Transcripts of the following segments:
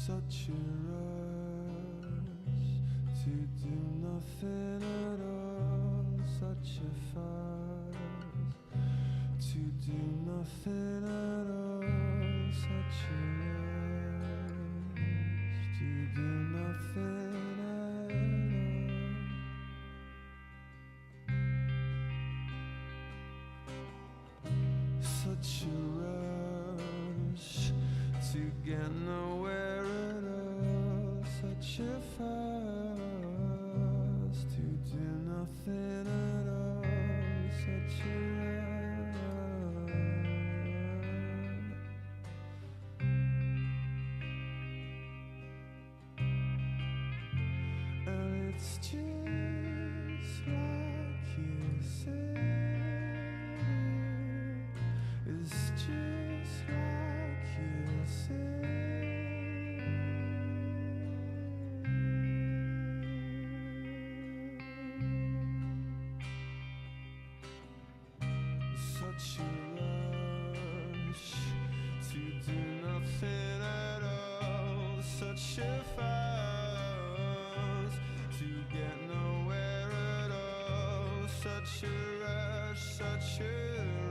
Such a rush to do nothing at all. Such a fuss to do nothing at all. Such a rush to do nothing at all. Such a rush to get nowhere at all. Such a fuss to do nothing at all. Such a rush. And it's just like you said. It's just like you said. Such a rush to do nothing at all. Such a fuss to get nowhere at all. Such a rush, such a rush.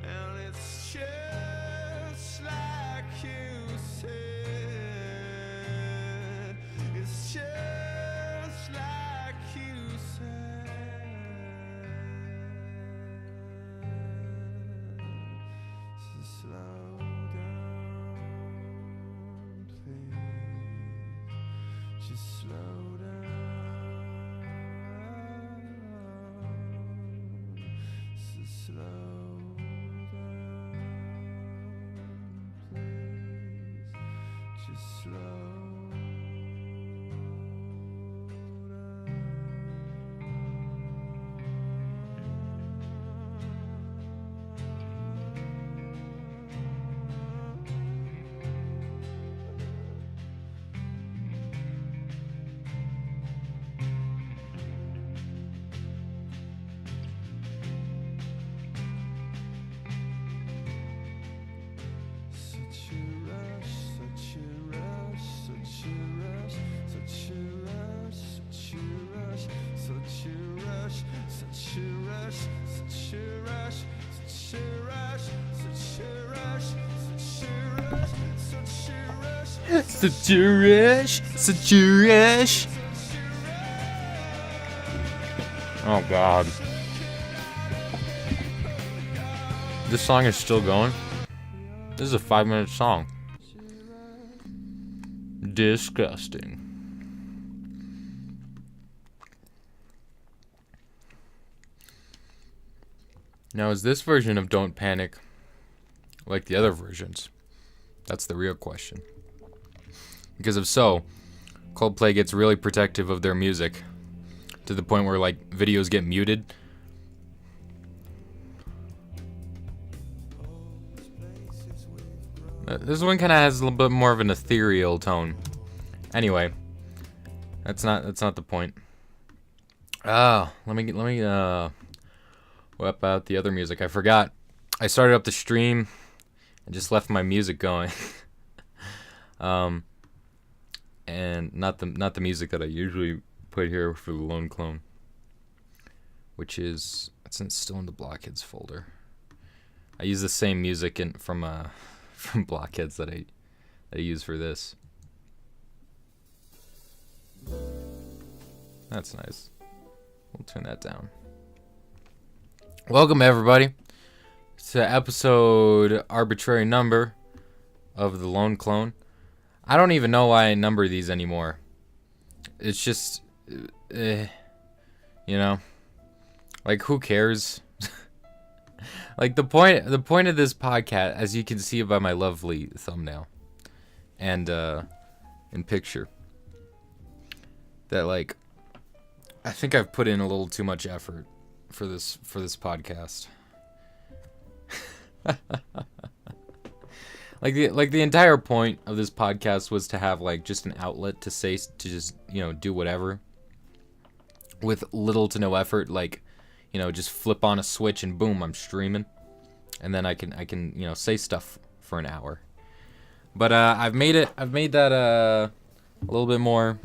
And it's just like you said. It's just like you said. So slow down, please. Just slow down. So slow down, please. Just slow. Such a rush, such a rush, such a rush, such a rush, such a rush, such a rush, such a rush, such a rush, such a rush, such a rush, such a rush, Such a rush, such a rush. Oh God. This song is still going? This is a 5-minute song. Disgusting. Now, is this version of Don't Panic like the other versions? That's the real question. Because if so, Coldplay gets really protective of their music to the point where like videos get muted. This one kind of has a little bit more of an ethereal tone. Anyway, that's not the point. Let me whip out the other music. I forgot. I started up the stream and just left my music going. And not the music that I usually put here for the Lone Clone, which is still in the Blockheads folder. I use the same music from Blockheads that I use for this. That's nice. We'll turn that down. Welcome everybody to episode arbitrary number of the Lone Clone. I don't even know why I number these anymore. It's just, you know, like who cares? Like the point of this podcast, as you can see by my lovely thumbnail and in picture, that like I think I've put in a little too much effort for this podcast. Like the entire point of this podcast was to have like just an outlet to say, to just, you know, do whatever with little to no effort. Like, just flip on a switch and boom, I'm streaming. And then I can say stuff for an hour. But I've made that a little bit more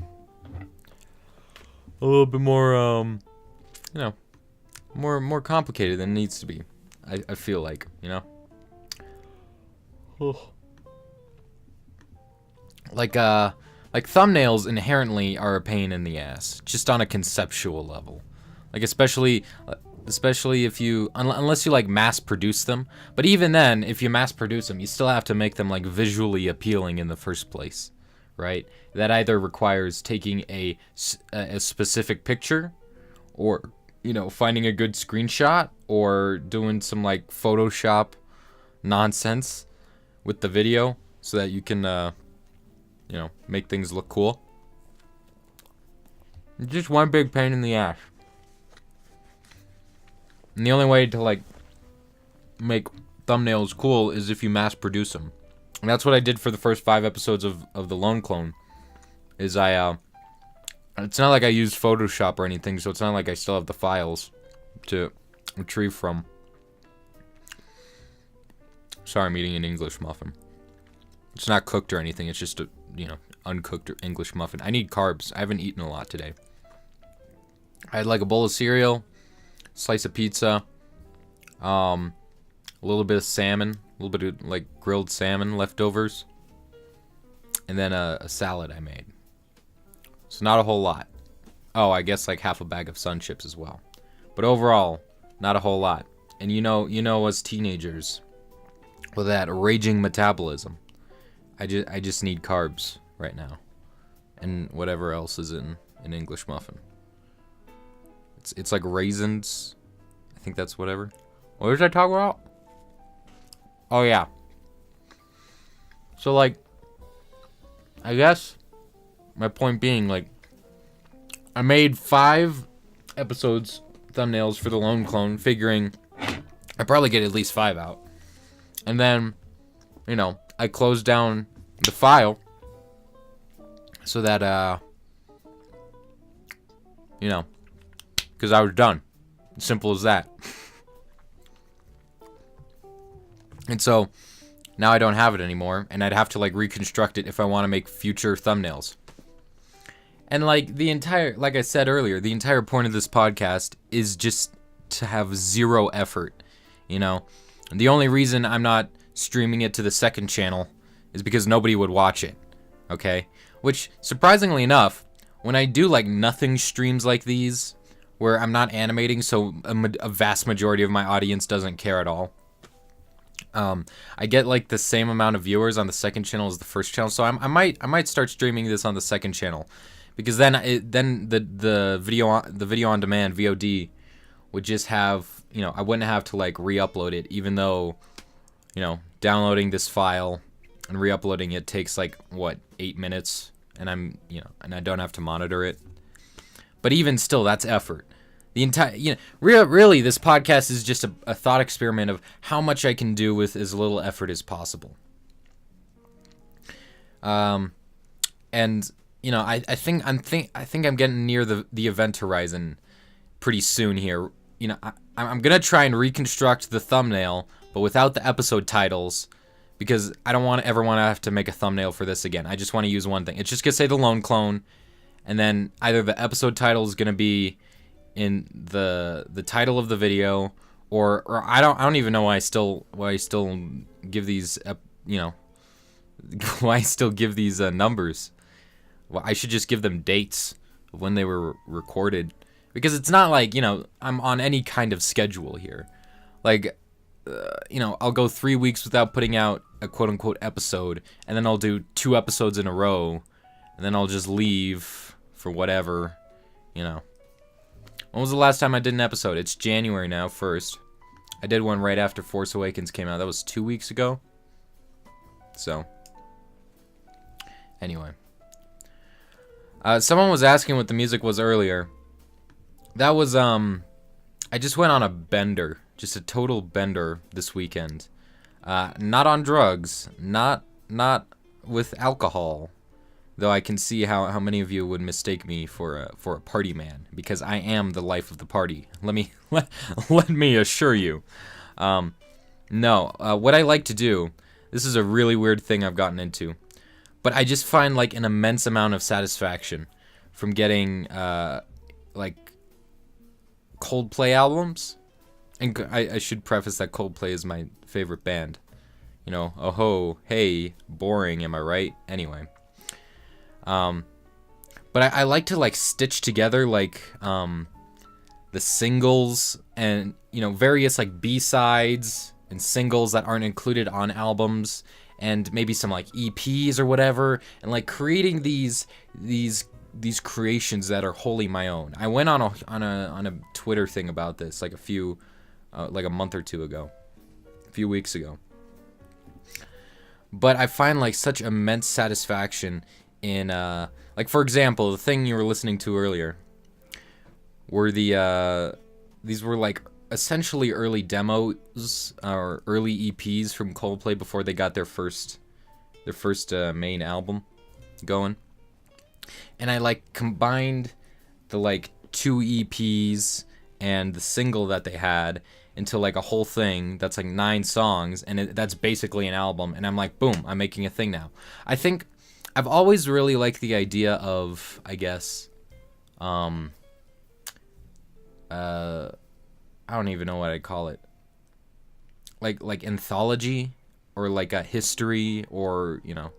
more complicated than it needs to be. I feel like, like thumbnails inherently are a pain in the ass, just on a conceptual level. Like especially if you unless you like mass produce them. But even then, if you mass produce them, you still have to make them like visually appealing in the first place, right? That either requires taking a specific picture, or finding a good screenshot, or doing some like Photoshop nonsense with the video so that you can make things look cool. It's just one big pain in the ass. And the only way to like make thumbnails cool is if you mass produce them. And that's what I did for the first 5 episodes of the Lone Clone. Is it's not like I used Photoshop or anything, so it's not like I still have the files to retrieve from. Sorry, I'm eating an English muffin. It's not cooked or anything, it's just a, uncooked English muffin. I need carbs. I haven't eaten a lot today. I had like a bowl of cereal, slice of pizza, a little bit of salmon, a little bit of like grilled salmon leftovers, and then a salad I made. So not a whole lot. Oh, I guess like half a bag of Sun Chips as well. But overall, not a whole lot. And you know us teenagers with that raging metabolism, I just need carbs right now, and whatever else is in an English muffin. It's like raisins. I think that's whatever. What was I talking about? Oh yeah. So like, I guess my point being, like, I made 5 episodes thumbnails for the Lone Clone, figuring I'd probably get at least 5 out. And then, I closed down the file so that, because I was done. Simple as that. And so, now I don't have it anymore, and I'd have to, like, reconstruct it if I want to make future thumbnails. And, like, like I said earlier, the entire point of this podcast is just to have zero effort, And the only reason I'm not streaming it to the second channel is because nobody would watch it, okay? Which, surprisingly enough, when I do, like, nothing streams like these, where I'm not animating, so a vast majority of my audience doesn't care at all, I get like the same amount of viewers on the second channel as the first channel. So I might start streaming this on the second channel, because then the video on demand VOD would just have, I wouldn't have to like re-upload it, even though downloading this file and re-uploading it takes like 8 minutes, and and I don't have to monitor it. But even still, that's effort. The entire, really, this podcast is just a thought experiment of how much I can do with as little effort as possible. And I think I'm getting near the event horizon pretty soon here. I'm gonna try and reconstruct the thumbnail, but without the episode titles, because I don't ever want to have to make a thumbnail for this again. I just want to use one thing. It's just gonna say the Lone Clone, and then either the episode title is gonna be in the title of the video, or I don't even know why I still give these why I still give these numbers. Well, I should just give them dates of when they were recorded, because it's not like I'm on any kind of schedule here. Like I'll go 3 weeks without putting out a quote unquote episode, and then I'll do 2 episodes in a row, and then I'll just leave for whatever. When was the last time I did an episode? It's January now, 1st. I did one right after Force Awakens came out. That was 2 weeks ago. So, anyway. Someone was asking what the music was earlier. That was, I just went on a bender. Just a total bender this weekend. Not on drugs. Not with alcohol. Though I can see how many of you would mistake me for a party man, because I am the life of the party. Let me assure you. No, what I like to do, this is a really weird thing I've gotten into, but I just find like an immense amount of satisfaction from getting like Coldplay albums. And I should preface that Coldplay is my favorite band. You know, oh ho, hey, boring, am I right? Anyway. But I like to like stitch together like the singles and, you know, various like B-sides and singles that aren't included on albums, and maybe some like EPs or whatever, and like creating these creations that are wholly my own. I went on a Twitter thing about this like a month or two ago, a few weeks ago. But I find like such immense satisfaction in like, for example, the thing you were listening to earlier were these were like essentially early demos or early EPs from Coldplay before they got their first main album going. And I like combined the like 2 EPs and the single that they had into like a whole thing that's like 9 songs, and that's basically an album. And I'm like, boom, I'm making a thing now. I think I've always really liked the idea of, I guess, I don't even know what I'd call it. Like anthology, or like a history, or, you know,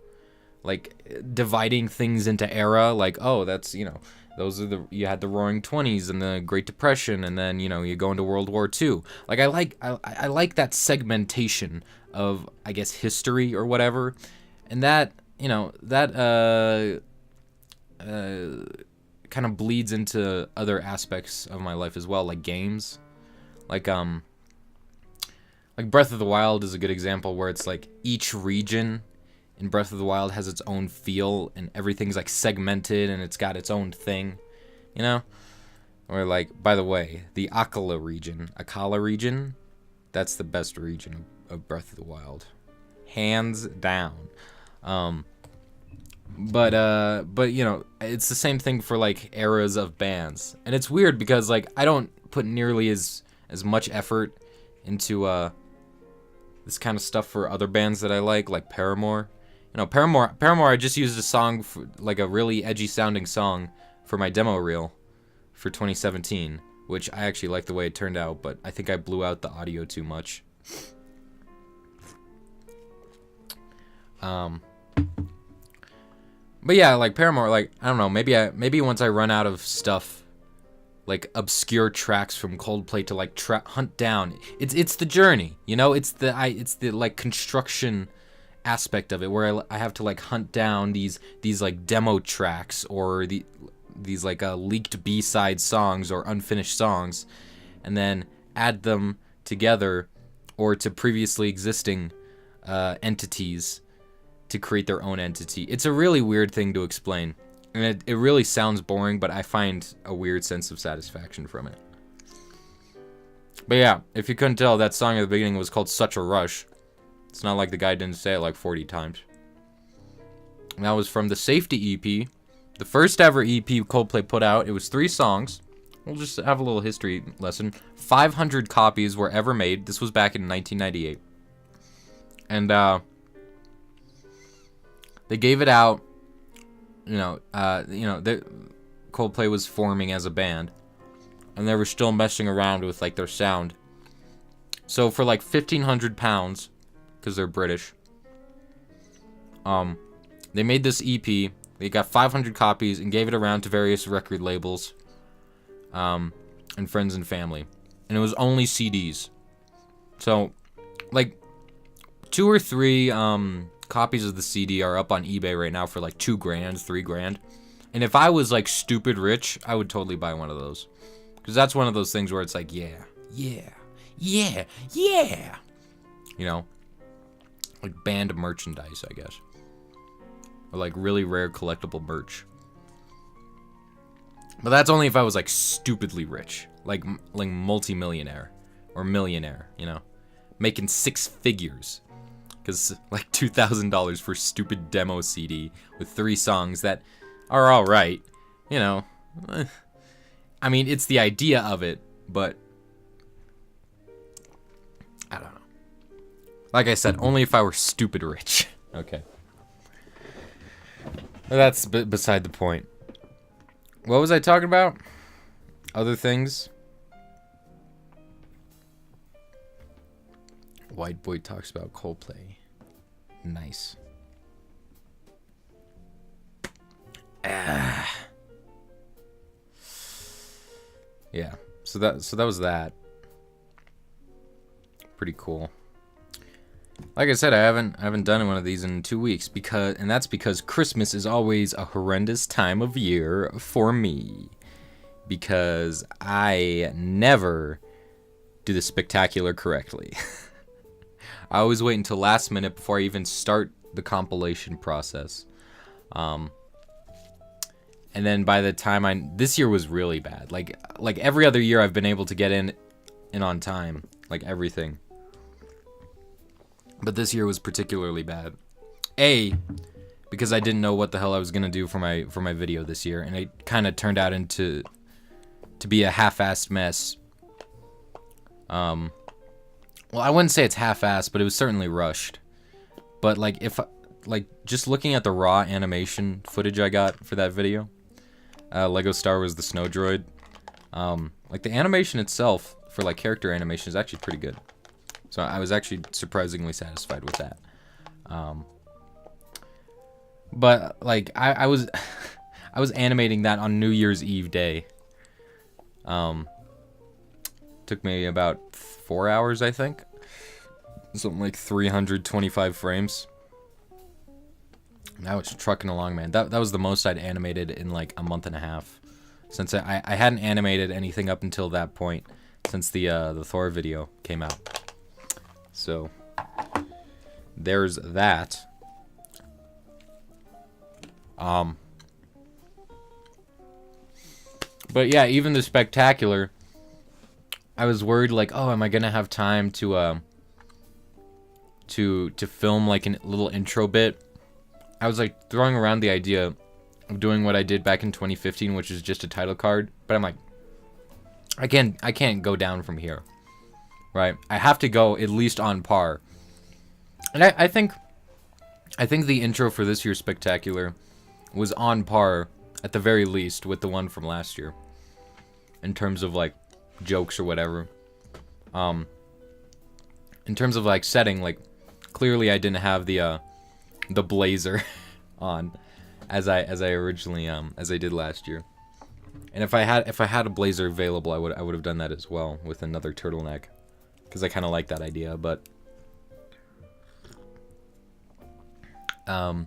like dividing things into era. Like, oh, that's, you know, those are you had the Roaring Twenties and the Great Depression, and then, you know, you go into World War II. Like, I like that segmentation of, I guess, history or whatever, and that, you know, that kind of bleeds into other aspects of my life as well, like games. Like Breath of the Wild is a good example, where it's like each region in Breath of the Wild has its own feel, and everything's like segmented and it's got its own thing, you know? Or like, by the way, the Akkala region, that's the best region of Breath of the Wild, hands down. But you know, it's the same thing for like eras of bands, and it's weird because like I don't put nearly as much effort into this kind of stuff for other bands that I like Paramore. You know, Paramore, I just used a song for, like a really edgy sounding song for my demo reel for 2017, which I actually like the way it turned out, but I think I blew out the audio too much. But yeah, like Paramore, like, I don't know, maybe once I run out of stuff, like obscure tracks from Coldplay to like hunt down, it's the journey, you know, it's the like construction aspect of it, where I have to like hunt down these like demo tracks, or these like leaked B-side songs or unfinished songs, and then add them together or to previously existing entities to create their own entity. It's a really weird thing to explain, and it really sounds boring, but I find a weird sense of satisfaction from it. But yeah, if you couldn't tell, that song at the beginning was called Such a Rush. It's not like the guy didn't say it like 40 times. And that was from the Safety EP, the first ever EP Coldplay put out. It was 3 songs. We'll just have a little history lesson. 500 copies were ever made. This was back in 1998. And they gave it out, Coldplay was forming as a band, and they were still messing around with like their sound. So for like £1,500, because they're British, they made this EP. They got 500 copies and gave it around to various record labels, and friends and family. And it was only CDs. So, like, 2 or 3 copies of the CD are up on eBay right now for like $2,000, $3,000. And if I was like stupid rich, I would totally buy one of those, because that's one of those things where it's like, yeah, you know, like band merchandise, I guess, or like really rare collectible merch. But that's only if I was like stupidly rich, like multi-millionaire or millionaire, you know, making 6 figures. Because, like, $2,000 for stupid demo CD with 3 songs that are alright. You know. I mean, it's the idea of it, but I don't know. Like I said, only if I were stupid rich. Okay. Well, that's beside the point. What was I talking about? Other things? White boy talks about Coldplay. Nice. Yeah. So that was that. Pretty cool. Like I said, I haven't done one of these in 2 weeks and that's because Christmas is always a horrendous time of year for me. Because I never do the spectacular correctly. I always wait until last minute before I even start the compilation process. And then by the time this year was really bad. Like every other year I've been able to get in on time, like everything. But this year was particularly bad. Because I didn't know what the hell I was gonna do for my video this year, and it kind of turned out to be a half-assed mess. Well, I wouldn't say it's half-assed, but it was certainly rushed. But like just looking at the raw animation footage I got for that video, Lego Star Wars the Snow Droid. Like the animation itself for like character animation is actually pretty good. So I was actually surprisingly satisfied with that. But like I was I was animating that on New Year's Eve day. Took me about 4 hours, I think. Something like 325 frames. Now it's trucking along, man. That was the most I'd animated in like a month and a half. Since I hadn't animated anything up until that point, since the Thor video came out. So there's that. But yeah, even the spectacular, I was worried like, oh, am I gonna have time to film like a little intro bit? I was like throwing around the idea of doing what I did back in 2015, which is just a title card, but I'm like, I can't go down from here, right? I have to go at least on par. And I think the intro for this year's spectacular was on par at the very least with the one from last year, in terms of like jokes or whatever. In terms of like setting, like clearly I didn't have the blazer on as I originally as I did last year. And if I had a blazer available, I would have done that as well with another turtleneck, because I kind of like that idea. But I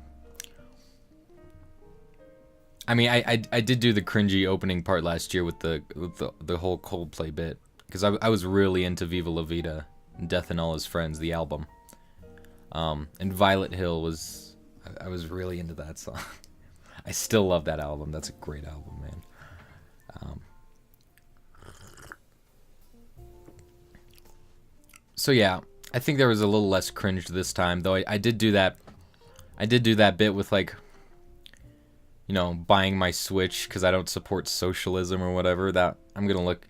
mean, I did do the cringy opening part last year with the whole Coldplay bit, because I was really into Viva La Vida, Death and All His Friends, the album. And Violet Hill I was really into that song. I still love that album. That's a great album, man. So yeah, I think there was a little less cringe this time, though. I did do that bit with like, you know, buying my Switch because I don't support socialism or whatever. That I'm gonna look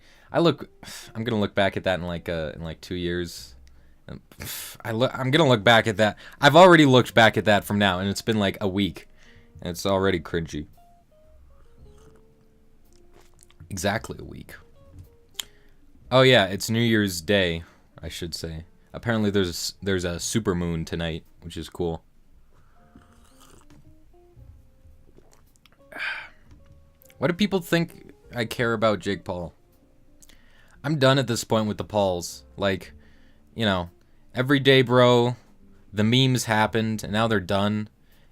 back at that in like 2 years. I'm gonna look back at that. I've already looked back at that from now, and it's been like a week, and it's already cringy. Exactly a week. Oh yeah, it's New Year's Day, I should say. Apparently there's a supermoon tonight, which is cool. What do people think I care about Jake Paul? I'm done at this point with the Pauls. Like, you know, every day, bro, the memes happened, and now they're done.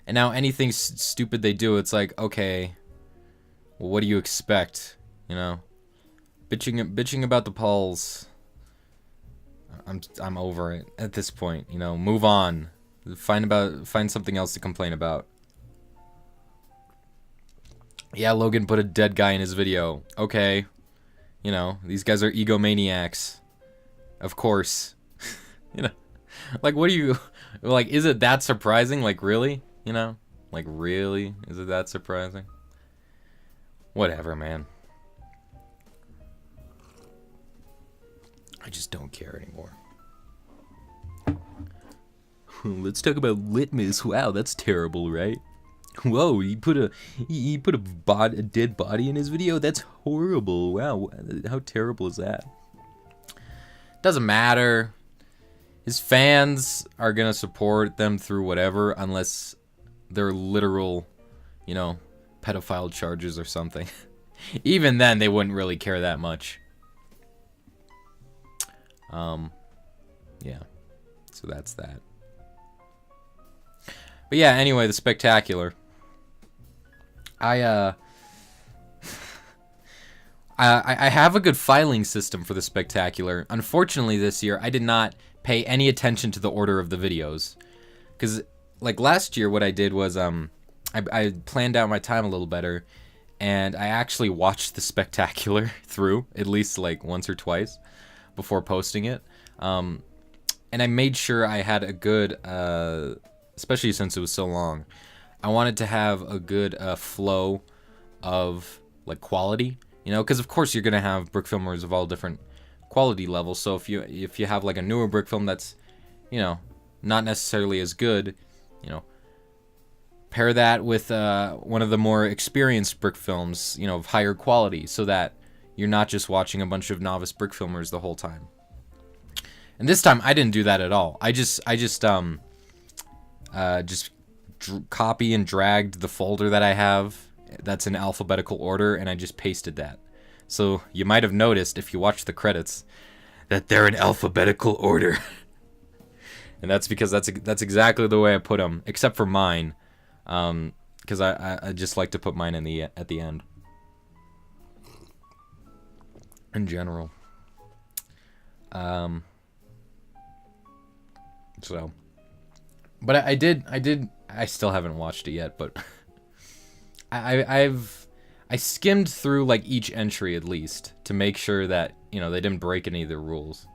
And now anything stupid they do, it's like, okay, well, what do you expect? You know, bitching about the Pauls. I'm over it at this point. You know, move on. Find something else to complain about. Yeah, Logan put a dead guy in his video. Okay. You know, these guys are egomaniacs. Of course. You know, Like, what do you like? Is it that surprising? Like, really? You know, like, really? Is it that surprising? Whatever, man. I just don't care anymore. Let's talk about Litmus. Wow, that's terrible, right? Whoa, he put a dead body in his video. That's horrible. Wow, how terrible is that? Doesn't matter. His fans are gonna support them through whatever, unless they're literal, you know, pedophile charges or something. Even then, they wouldn't really care that much. Yeah. So that's that. But yeah, anyway, the Spectacular. I have a good filing system for the Spectacular. Unfortunately, this year, I did not pay any attention to the order of the videos. Because, like, last year, what I did was, I planned out my time a little better, and I actually watched the Spectacular through, at least, like, once or twice, before posting it. And I made sure I had a good, especially since it was so long, I wanted to have a good flow of, like, quality, you know, because of course you're gonna have brick filmers of all different quality levels. So if you have like a newer brick film that's, you know, not necessarily as good, you know, pair that with one of the more experienced brick films, you know, of higher quality, so that you're not just watching a bunch of novice brick filmers the whole time. And this time I didn't do that at all. I just copy and dragged the folder that I have that's in alphabetical order, and I just pasted that. So you might have noticed, if you watch the credits, that they're in alphabetical order. And that's because that's exactly the way I put them, except for mine, because I just like to put mine at the end. In general. So, but I still haven't watched it yet, but I skimmed through like each entry at least to make sure that, you know, they didn't break any of the rules,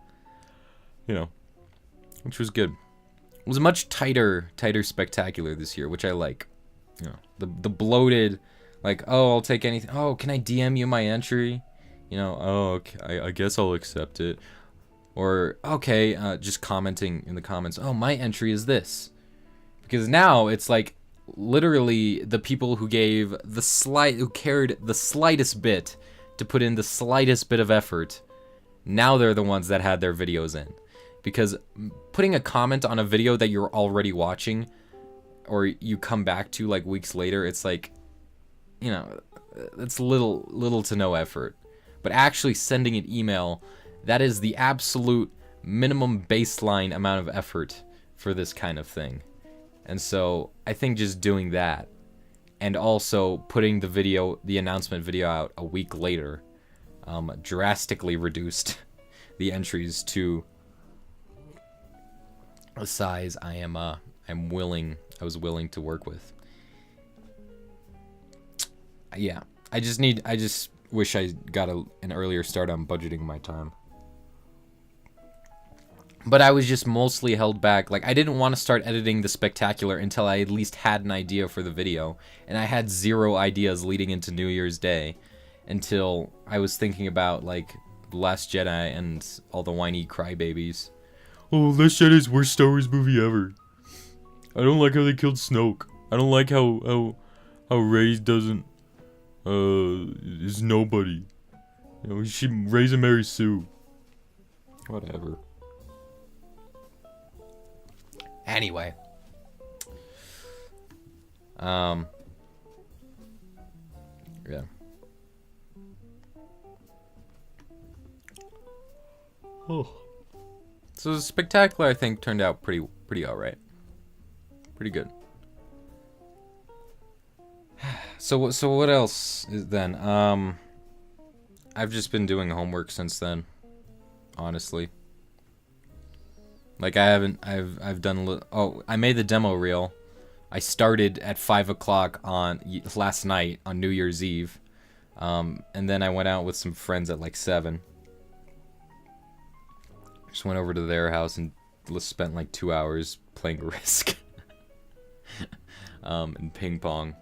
you know, which was good. It was a much tighter Spectacular this year, which I like. You know, the bloated, like, oh, I'll take anything. Oh, can I DM you my entry? You know, oh, okay, I guess I'll accept it. Or, okay, just commenting in the comments, oh, my entry is this. Because now it's like literally the people who gave who cared the slightest bit to put in the slightest bit of effort, now they're the ones that had their videos in. Because putting a comment on a video that you're already watching, or you come back to like weeks later, it's like, you know, it's little to no effort. But actually sending an email, that is the absolute minimum baseline amount of effort for this kind of thing. And so I think just doing that, and also putting the announcement video out a week later, drastically reduced the entries to a size I was willing to work with. Yeah, I just wish I got an earlier start on budgeting my time. But I was just mostly held back. Like, I didn't want to start editing the Spectacular until I at least had an idea for the video. And I had zero ideas leading into New Year's Day until I was thinking about, like, The Last Jedi and all the whiny crybabies. Oh, Last Jedi's worst Star Wars movie ever. I don't like how they killed Snoke. I don't like how Rey doesn't, is nobody. You know, Rey's a Mary Sue. Whatever. Anyway. Yeah. Oh. So the Spectacular, I think, turned out pretty alright. Pretty good. So what else is then? I've just been doing homework since then, honestly. Like, I've done, I made the demo reel. I started at 5 o'clock last night on New Year's Eve. And then I went out with some friends at like 7. Just went over to their house and spent like 2 hours playing Risk, and ping pong,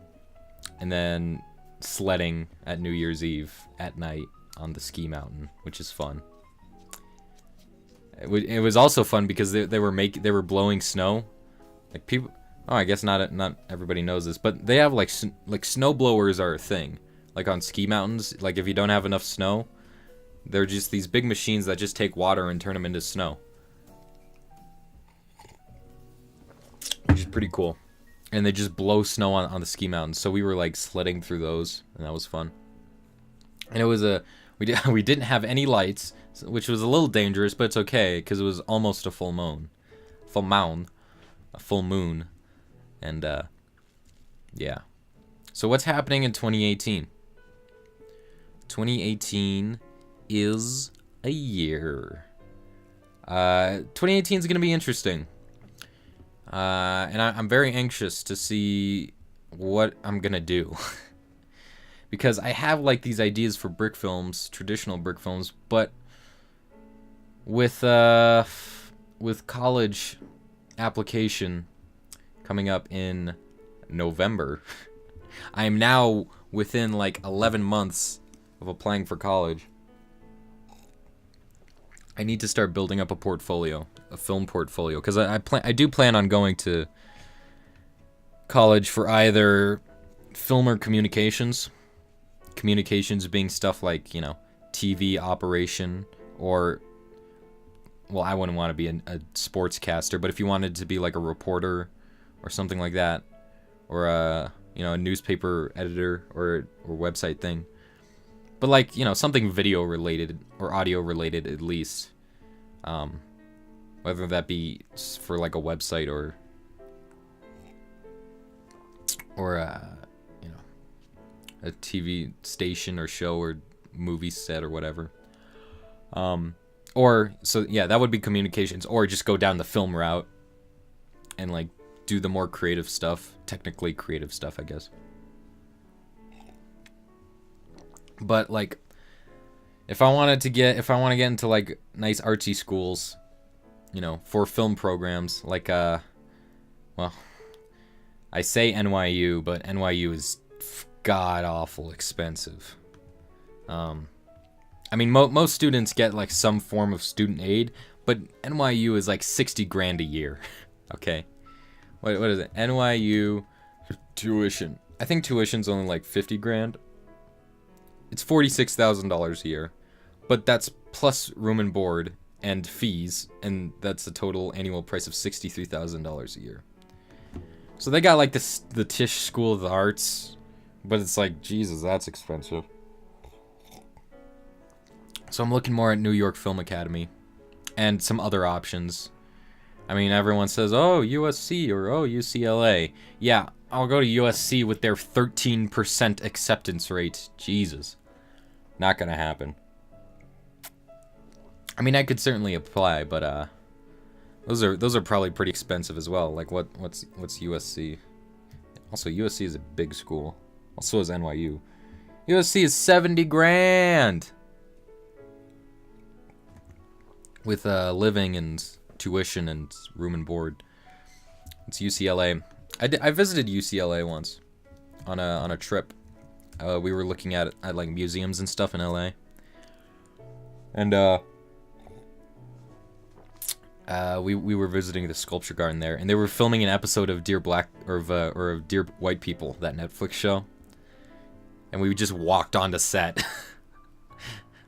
and then sledding at New Year's Eve at night on the ski mountain, which is fun. It was also fun because they were blowing snow, like people. Oh, I guess not everybody knows this, but they have like snow blowers are a thing, like on ski mountains. Like if you don't have enough snow, they're just these big machines that just take water and turn them into snow, which is pretty cool. And they just blow snow on the ski mountains. So we were like sledding through those, and that was fun. And it was we didn't have any lights, which was a little dangerous, but it's okay because it was almost a full moon, a full moon, and yeah. So what's happening in 2018? 2018 is a year. 2018 is gonna be interesting. And I'm very anxious to see what I'm gonna do. Because I have like these ideas for brick films, traditional brick films, but with college application coming up in November, I am now within like 11 months of applying for college. I need to start building up a portfolio, a film portfolio, because I do plan on going to college for either film or communications. Communications being stuff like, you know, TV operation, or, well, I wouldn't want to be a sportscaster, but if you wanted to be like a reporter or something like that, or a newspaper editor or website thing. But like, you know, something video related or audio related at least. Whether that be for like a website or a TV station or show or movie set or whatever. Or so yeah, that would be communications, or just go down the film route and like do the more creative stuff, technically creative stuff, I guess. But like, if I want to get into like nice artsy schools, you know, for film programs, like well, I say NYU, but NYU is god awful expensive. I mean, most students get like some form of student aid, but NYU is like 60 grand a year. Okay, what is it? NYU tuition. I think tuition's only like 50 grand. It's $46,000 a year, but that's plus room and board and fees, and that's a total annual price of $63,000 a year. So they got like the Tisch School of the Arts, but it's like, Jesus, that's expensive. So I'm looking more at New York Film Academy and some other options. I mean, everyone says, oh, USC or oh, UCLA. Yeah, I'll go to USC with their 13% acceptance rate. Jesus. Not gonna happen. I mean, I could certainly apply, but those are probably pretty expensive as well. Like what's USC? Also, USC is a big school. Also is NYU. USC is 70 grand with living and tuition and room and board. It's UCLA. I visited UCLA once on a trip. We were looking at like museums and stuff in LA, and we were visiting the sculpture garden there, and they were filming an episode of Dear Black or of Dear White People, that Netflix show, and we just walked onto set.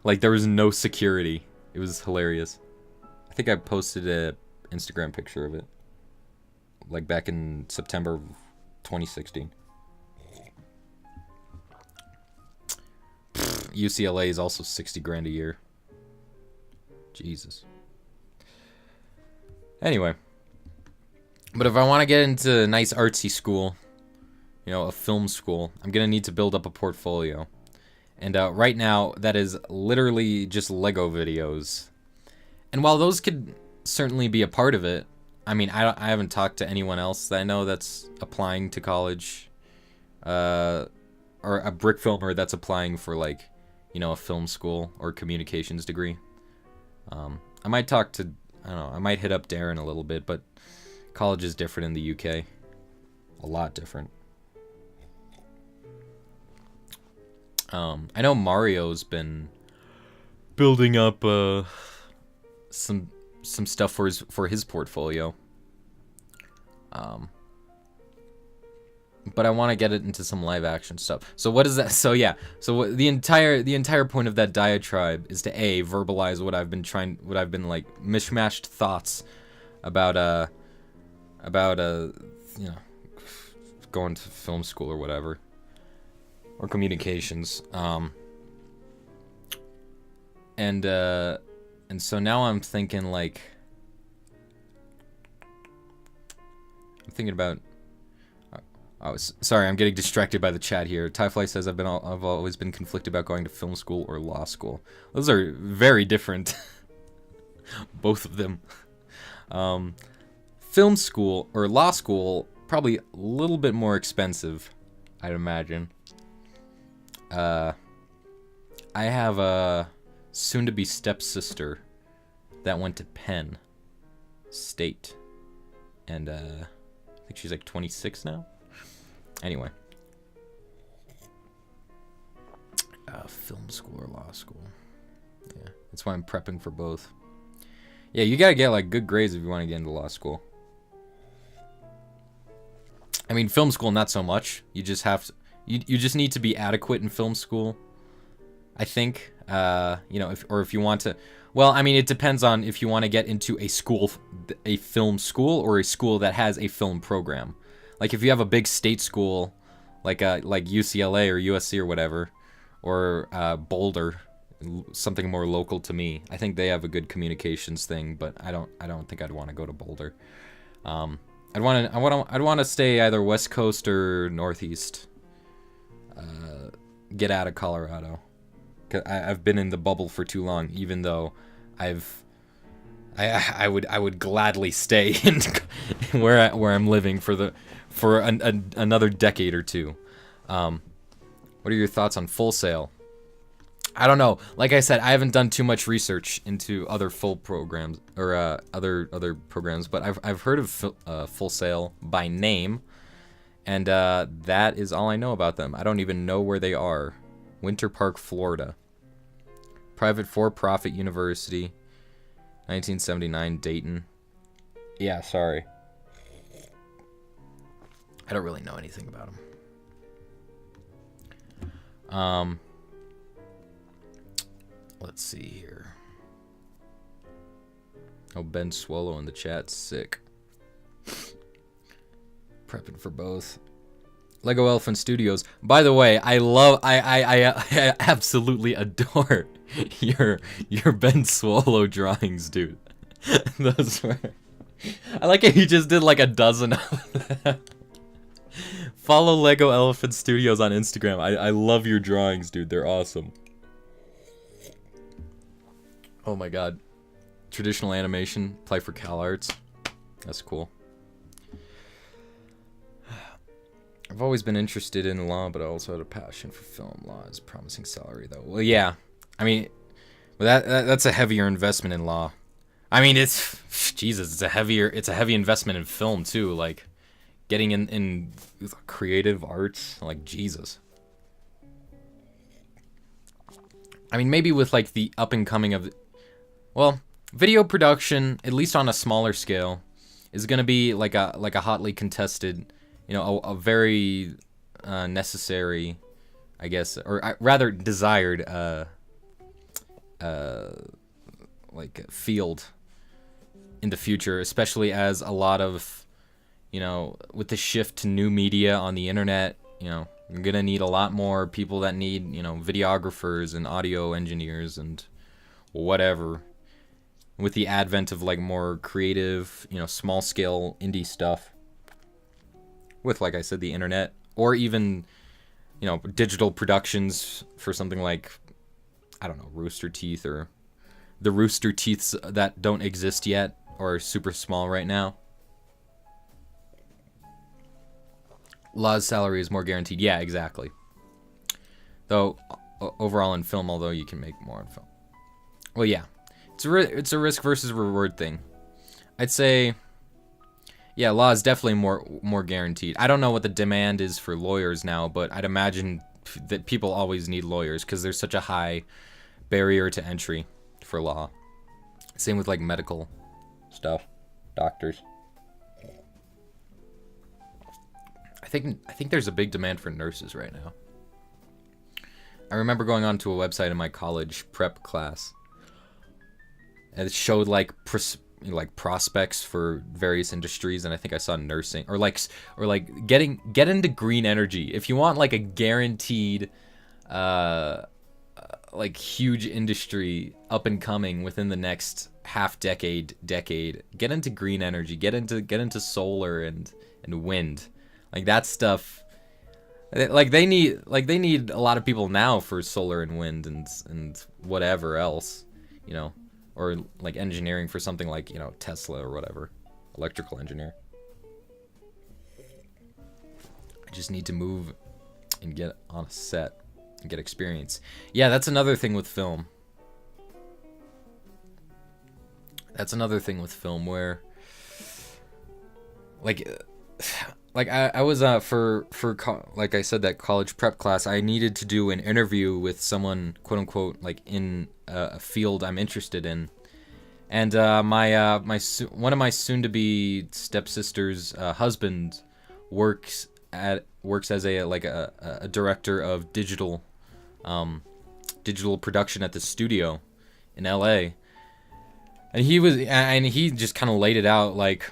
Like there was no security. It was hilarious. I think I posted a Instagram picture of it, like back in September of 2016. UCLA is also 60 grand a year. Jesus. Anyway. But if I want to get into a nice artsy school, you know, a film school, I'm going to need to build up a portfolio. And right now, that is literally just Lego videos. And while those could certainly be a part of it, I mean, I haven't talked to anyone else that I know that's applying to college. Or a brick filmer that's applying for, like, you know, a film school or communications degree. I might talk to I don't know. I might hit up Darren a little bit, but college is different in the UK. A lot different. I know Mario's been building up some stuff for his portfolio. But I want to get it into some live action stuff. So what is that? So yeah. So what, the entire point of that diatribe is to verbalize what I've been like mishmashed thoughts about you know, going to film school or whatever, or communications. And so now I'm thinking like, I'm thinking about. Oh, sorry, I'm getting distracted by the chat here. Tyfly says I've always been conflicted about going to film school or law school. Those are very different. Both of them. Film school or law school, probably a little bit more expensive, I'd imagine. I have a soon-to-be stepsister that went to Penn State, and I think she's like 26 now. Anyway, film school or law school. Yeah, that's why I'm prepping for both. Yeah, you gotta get like good grades if you want to get into law school. I mean, film school not so much. You just have to. You just need to be adequate in film school, I think. You know, if you want to. Well, I mean, it depends on if you want to get into a film school, or a school that has a film program. Like if you have a big state school, like UCLA or USC or whatever, or Boulder, something more local to me. I think they have a good communications thing, but I don't think I'd want to go to Boulder. I'd want to stay either West Coast or Northeast. Get out of Colorado. I've been in the bubble for too long, even though I would gladly stay in where I'm living for another decade or two. What are your thoughts on Full Sail? I don't know. Like I said, I haven't done too much research into other full programs or other programs, but I've heard of Full Sail by name, and that is all I know about them. I don't even know where they are. Winter Park, Florida. Private for-profit university. 1979, Dayton. Yeah, sorry. I don't really know anything about them. Let's see here. Oh, Ben Swallow in the chat, sick. Prepping for both. Lego Elephant Studios. By the way, I absolutely adore your Ben Swallow drawings, dude. Those were. I like it. You just did like a dozen of them. Follow Lego Elephant Studios on Instagram. I love your drawings, dude. They're awesome. Oh my god. Traditional animation. Play for CalArts. That's cool. I've always been interested in law, but I also had a passion for film. Law is promising salary, though. Well, yeah. I mean, that's a heavier investment in law. I mean, Jesus, it's a heavy investment in film too. Like, getting in creative arts, like Jesus. I mean, maybe with like the up and coming of, well, video production, at least on a smaller scale, is gonna be like a hotly contested, you know, a very necessary, I guess, or rather desired, like field in the future, especially as a lot of, you know, with the shift to new media on the internet, you know, you're gonna need a lot more people that need, you know, videographers and audio engineers and whatever. With the advent of like more creative, you know, small scale indie stuff. With, like I said, the internet, or even, you know, digital productions for something like, I don't know, Rooster Teeth, or the Rooster Teeths that don't exist yet, or are super small right now. Law's salary is more guaranteed. Yeah, exactly. Though, overall in film, although you can make more in film. Well, yeah. It's a risk versus reward thing. I'd say, yeah, law is definitely more guaranteed. I don't know what the demand is for lawyers now, but I'd imagine that people always need lawyers because there's such a high barrier to entry for law. Same with like medical stuff, doctors. I think there's a big demand for nurses right now. I remember going onto a website in my college prep class, and it showed like prospects for various industries, and I think I saw nursing or like get into green energy if you want like a guaranteed like huge industry up and coming within the next decade. Get into green energy, get into solar and wind, like that stuff. Like they need a lot of people now for solar and wind and whatever else, you know, or like engineering for something like, you know, Tesla or whatever, electrical engineer. I just need to move and get on a set and get experience. Yeah, that's another thing with film. Where like I was like I said, that college prep class, I needed to do an interview with someone, quote unquote, like in a field I'm interested in, and one of my soon to be stepsister's husband works as a director of digital production at the studio in LA, and he just kind of laid it out like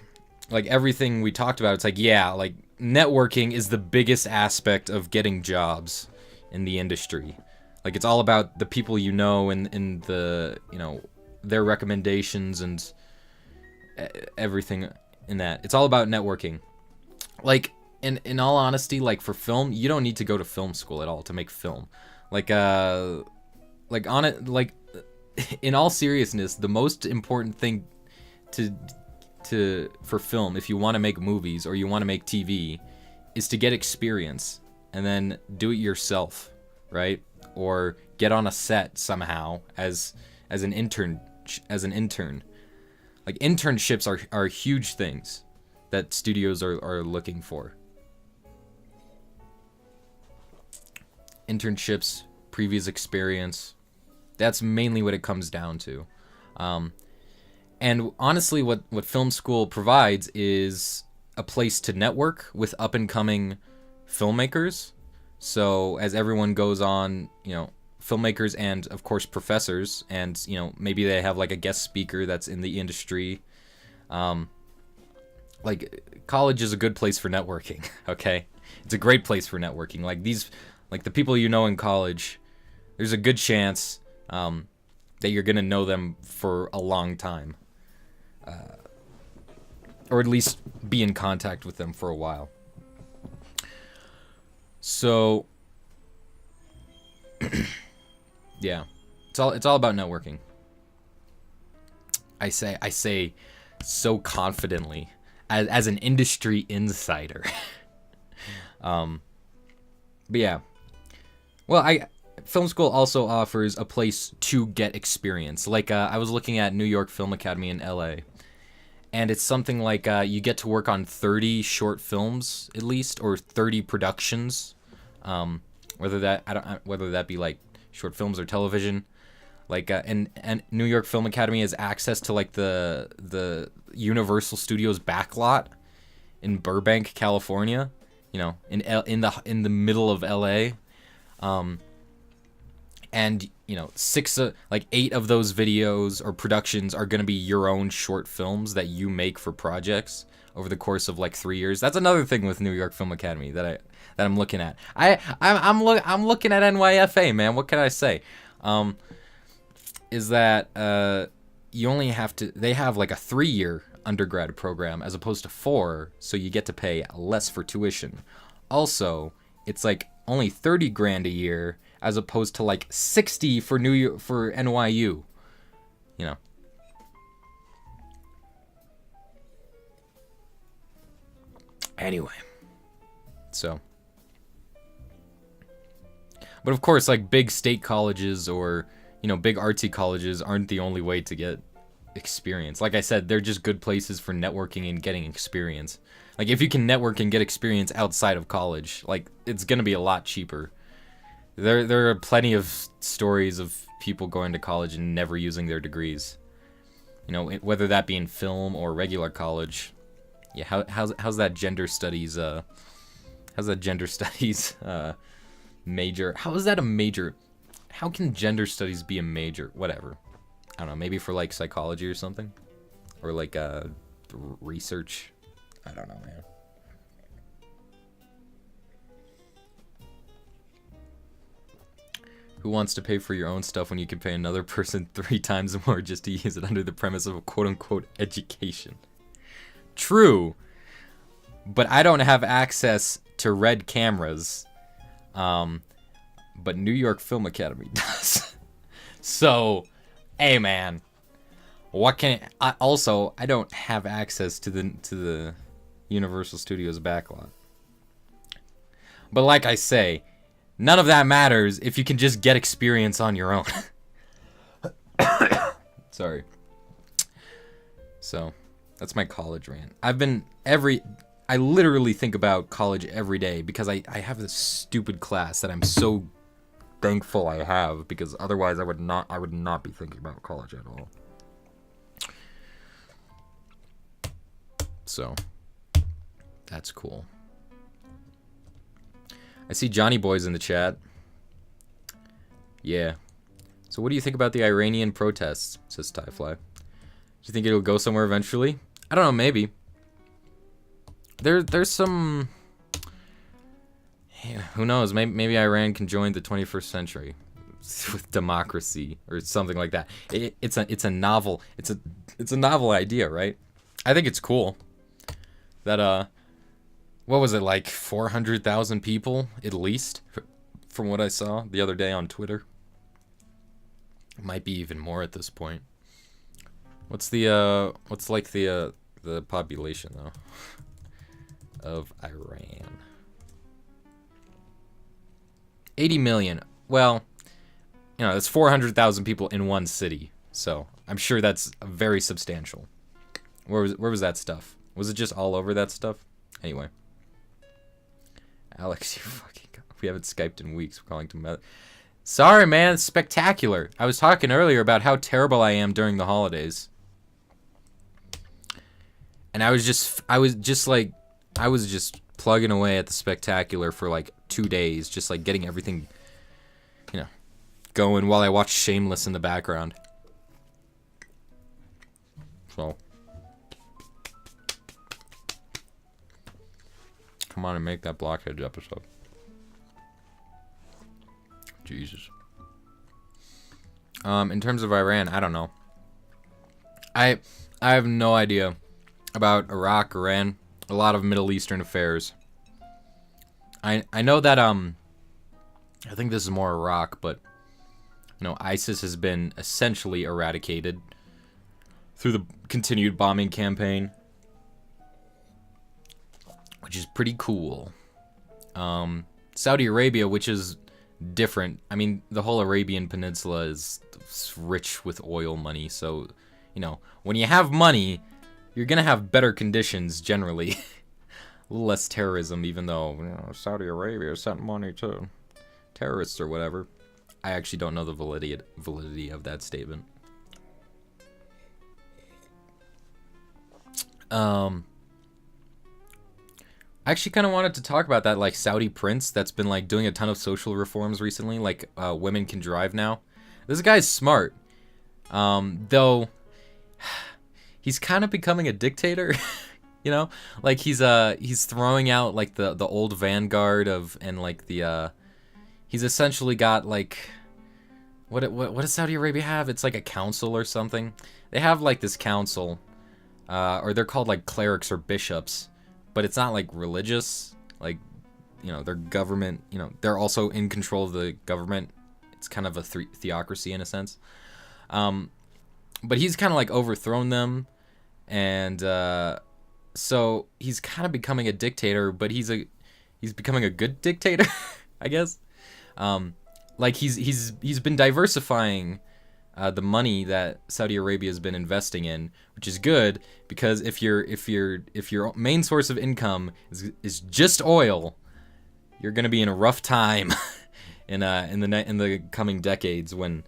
everything we talked about. It's like, yeah, like networking is the biggest aspect of getting jobs in the industry. Like it's all about the people you know and the, you know, their recommendations and everything in that. It's all about networking. Like in all honesty, like for film, you don't need to go to film school at all to make film. Like in all seriousness, the most important thing for film, if you want to make movies or you want to make TV, is to get experience and then do it yourself, right? Or get on a set somehow as an intern. Like internships are huge things that studios are looking for. Internships, previous experience, that's mainly what it comes down to. And honestly, what film school provides is a place to network with up-and-coming filmmakers. So as everyone goes on, you know, filmmakers and, of course, professors, and, you know, maybe they have, like, a guest speaker that's in the industry. Like, college is a good place for networking, okay? It's a great place for networking. Like, the people you know in college, there's a good chance that you're going to know them for a long time. Or at least be in contact with them for a while. So, yeah, it's all about networking. I say so confidently as an industry insider. But yeah, well, film school also offers a place to get experience. Like I was looking at New York Film Academy in LA. And it's something like you get to work on 30 short films at least, or 30 productions, whether that be like short films or television. Like and New York Film Academy has access to like the Universal Studios backlot in Burbank, California. You know, in the middle of LA. And, you know, 8 of those videos or productions are going to be your own short films that you make for projects over the course of like 3 years. That's another thing with New York Film Academy that I'm looking at. I'm looking at NYFA, man. What can I say? Is that you only have to, they have like a 3-year undergrad program as opposed to 4, so you get to pay less for tuition. Also, it's like only $30,000 a year as opposed to like 60 for NYU, you know. Anyway, so, but of course, like big state colleges or, you know, big artsy colleges aren't the only way to get experience. Like I said, they're just good places for networking and getting experience. Like, if you can network and get experience outside of college, like, it's gonna be a lot cheaper. There are plenty of stories of people going to college and never using their degrees. You know, whether that be in film or regular college. Yeah, how's that gender studies major? How is that a major? How can gender studies be a major? Whatever. I don't know, maybe for like psychology or something? Or like research? I don't know, man. Who wants to pay for your own stuff when you can pay another person 3 times more just to use it under the premise of a quote-unquote education? True, but I don't have access to Red cameras, but New York Film Academy does. So, hey man, what can I don't have access to the Universal Studios backlot. But like I say, none of that matters if you can just get experience on your own. Sorry. So, that's my college rant. I literally think about college every day because I have this stupid class that I'm so thankful I have, because otherwise I would not be thinking about college at all. So, that's cool. I see Johnny Boy's in the chat. Yeah. So what do you think about the Iranian protests, says Tyfly? Do you think it'll go somewhere eventually? I don't know, maybe. There's some... Yeah, who knows? Maybe Iran can join the 21st century with democracy or something like that. It's a novel idea, right? I think it's cool that what was it, like 400,000 people at least, from what I saw the other day on Twitter. It might be even more at this point. What's the population though of Iran? 80 million. Well, you know, that's 400,000 people in one city. So, I'm sure that's very substantial. Where was that stuff? Was it just all over that stuff? Anyway. Alex, you fucking... We haven't Skyped in weeks. We're calling to... Sorry, man. It's spectacular. I was talking earlier about how terrible I am during the holidays. And I was just plugging away at the spectacular for like 2 days, just like getting everything, you know, going while I watched Shameless in the background. So, come on and make that Blockhead episode. Jesus. In terms of Iran, I don't know. I have no idea about Iraq, Iran, a lot of Middle Eastern affairs. I know that I think this is more Iraq, but you know, ISIS has been essentially eradicated through the continued bombing campaign, which is pretty cool. Saudi Arabia, which is different. I mean, the whole Arabian Peninsula is rich with oil money, so you know, when you have money, you're gonna have better conditions generally. Less terrorism, even though, you know, Saudi Arabia sent money to terrorists or whatever. I actually don't know the validity of that statement. I actually kind of wanted to talk about that, like, Saudi prince that's been, like, doing a ton of social reforms recently, like, women can drive now. This guy's smart. Though, he's kind of becoming a dictator. You know, like he's throwing out like the old vanguard of, and like the he's essentially got like what does Saudi Arabia have? It's like a council or something. They have like this council, or they're called like clerics or bishops, but it's not like religious. Like, you know, their government. You know, they're also in control of the government. It's kind of a theocracy in a sense. But he's kind of like overthrown them, and so he's kind of becoming a dictator, but he's becoming a good dictator, I guess. Like he's been diversifying the money that Saudi Arabia has been investing in, which is good because if your main source of income is just oil, you're gonna be in a rough time in the coming decades when,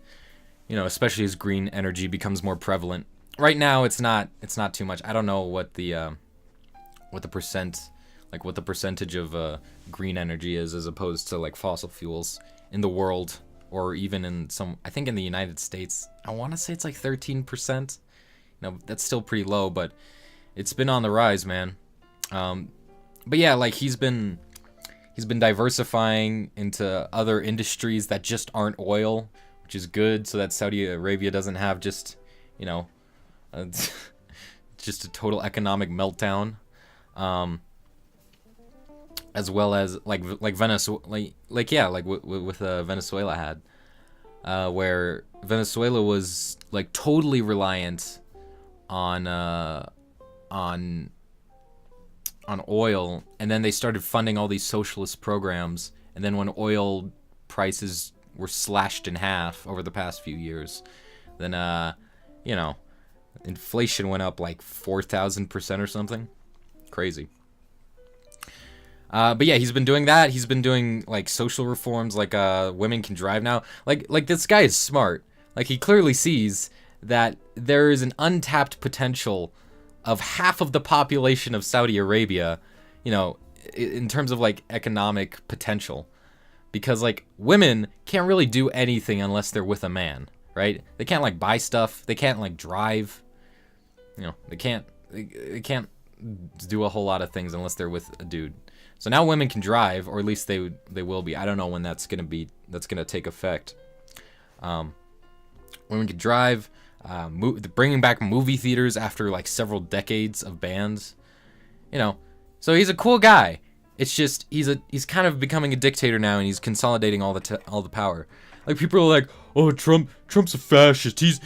especially as green energy becomes more prevalent. Right now, it's not too much. I don't know what the percentage of green energy is as opposed to like fossil fuels in the world, or even in I think in the United States, I want to say it's like 13%. That's still pretty low, but it's been on the rise, man. But yeah, like he's been diversifying into other industries that just aren't oil, which is good, so that Saudi Arabia doesn't have just, just a total economic meltdown. As well as like Venezuela, with Venezuela had, where Venezuela was like totally reliant on oil, and then they started funding all these socialist programs, and then when oil prices were slashed in half over the past few years, then inflation went up like 4,000% or something, crazy. But yeah, he's been doing that. He's been doing like social reforms, like women can drive now. Like this guy is smart. Like he clearly sees that there is an untapped potential of half of the population of Saudi Arabia, in terms of like economic potential, because like women can't really do anything unless they're with a man, right? They can't like buy stuff. They can't like drive. They can't do a whole lot of things unless they're with a dude. So now women can drive, or at least they will be. I don't know when that's gonna take effect. Women can drive. Bringing back movie theaters after like several decades of bans. So he's a cool guy. It's just he's kind of becoming a dictator now, and he's consolidating all the power. Like people are like, oh, Trump's a fascist. He's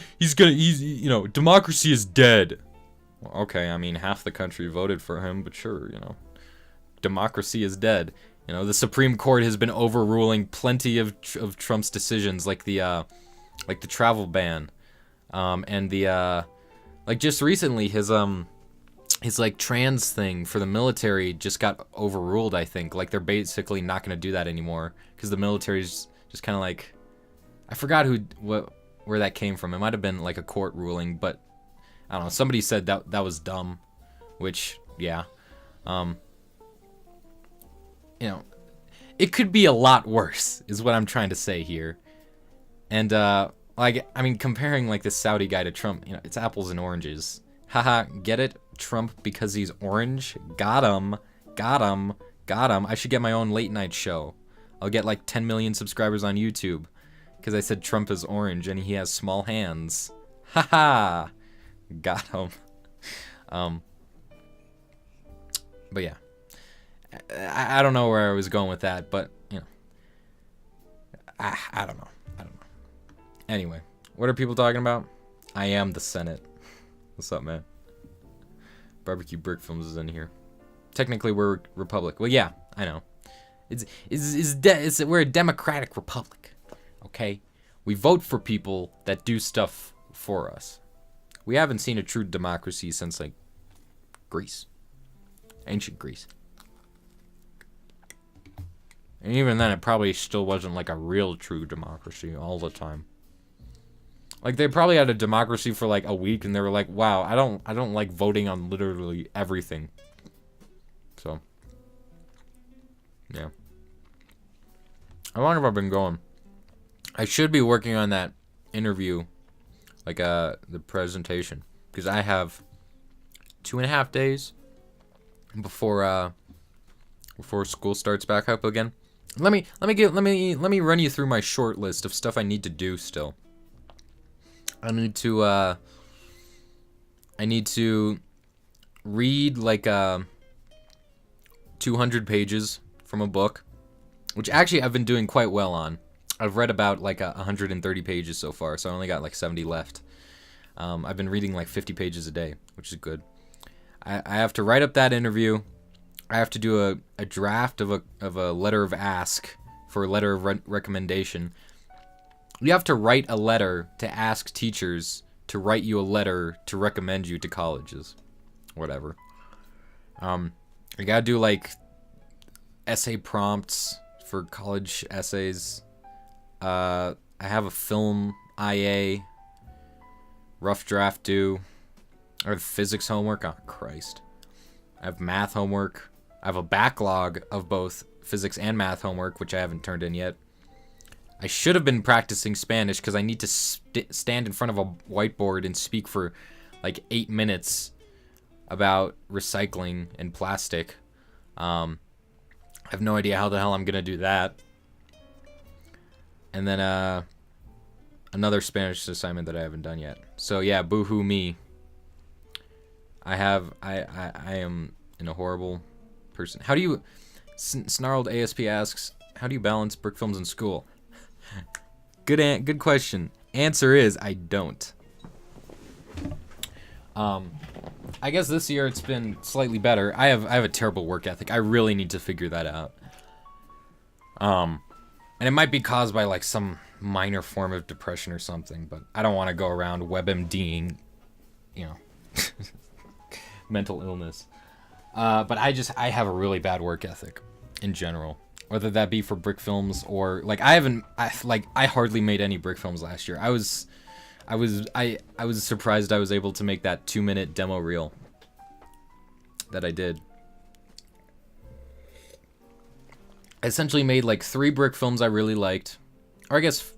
democracy is dead. Well, okay, I mean half the country voted for him, but sure, democracy is dead. The Supreme Court has been overruling plenty of Trump's decisions, like the travel ban, and the like just recently his like trans thing for the military just got overruled. I think like they're basically not going to do that anymore because the military's just kind of like, I forgot where that came from. It might have been like a court ruling, but I don't know. Somebody said that was dumb, which yeah. It could be a lot worse, is what I'm trying to say here. And, comparing, like, this Saudi guy to Trump, it's apples and oranges. Haha, get it? Trump because he's orange? Got him. I should get my own late night show. I'll get, like, 10 million subscribers on YouTube. Because I said Trump is orange and he has small hands. Haha. Got him. But yeah. I don't know where I was going with that, but I don't know. Anyway, what are people talking about? I am the Senate. What's up, man? Barbecue Brick Films is in here. Technically, we're Republic. Well, yeah, I know. We're a democratic republic. Okay, we vote for people that do stuff for us. We haven't seen a true democracy since like Greece, ancient Greece. And even then, it probably still wasn't like a real true democracy all the time. Like they probably had a democracy for like a week, and they were like, "Wow, I don't like voting on literally everything." So, yeah. How long have I been going? I should be working on that interview, like the presentation, because I have 2.5 days before school starts back up again. Let me run you through my short list of stuff I need to do still. I need to read like 200 pages from a book, which actually I've been doing quite well on. I've read about like 130 pages so far, so I only got like 70 left. I've been reading like 50 pages a day, which is good. I have to write up that interview. I have to do a draft of a letter of ask for a letter of recommendation. You have to write a letter to ask teachers to write you a letter to recommend you to colleges. Whatever. You gotta do, like, essay prompts for college essays. I have a film IA rough draft due. I have physics homework. Oh, Christ. I have math homework. I have a backlog of both physics and math homework, which I haven't turned in yet. I should have been practicing Spanish because I need to stand in front of a whiteboard and speak for like 8 minutes about recycling and plastic. I have no idea how the hell I'm going to do that. And then another Spanish assignment that I haven't done yet. So yeah, boo-hoo me. I am in a horrible person. How do you... Snarled ASP asks, how do you balance brick films in school? Good question. Answer is, I don't. I guess this year it's been slightly better. I have a terrible work ethic. I really need to figure that out. And it might be caused by like some minor form of depression or something, but I don't want to go around WebMDing, you know, mental illness. But I have a really bad work ethic in general. Whether that be for brick films or like I hardly made any brick films last year. I was surprised I was able to make that 2-minute demo reel that I did. I essentially made like 3 brick films I really liked, or I guess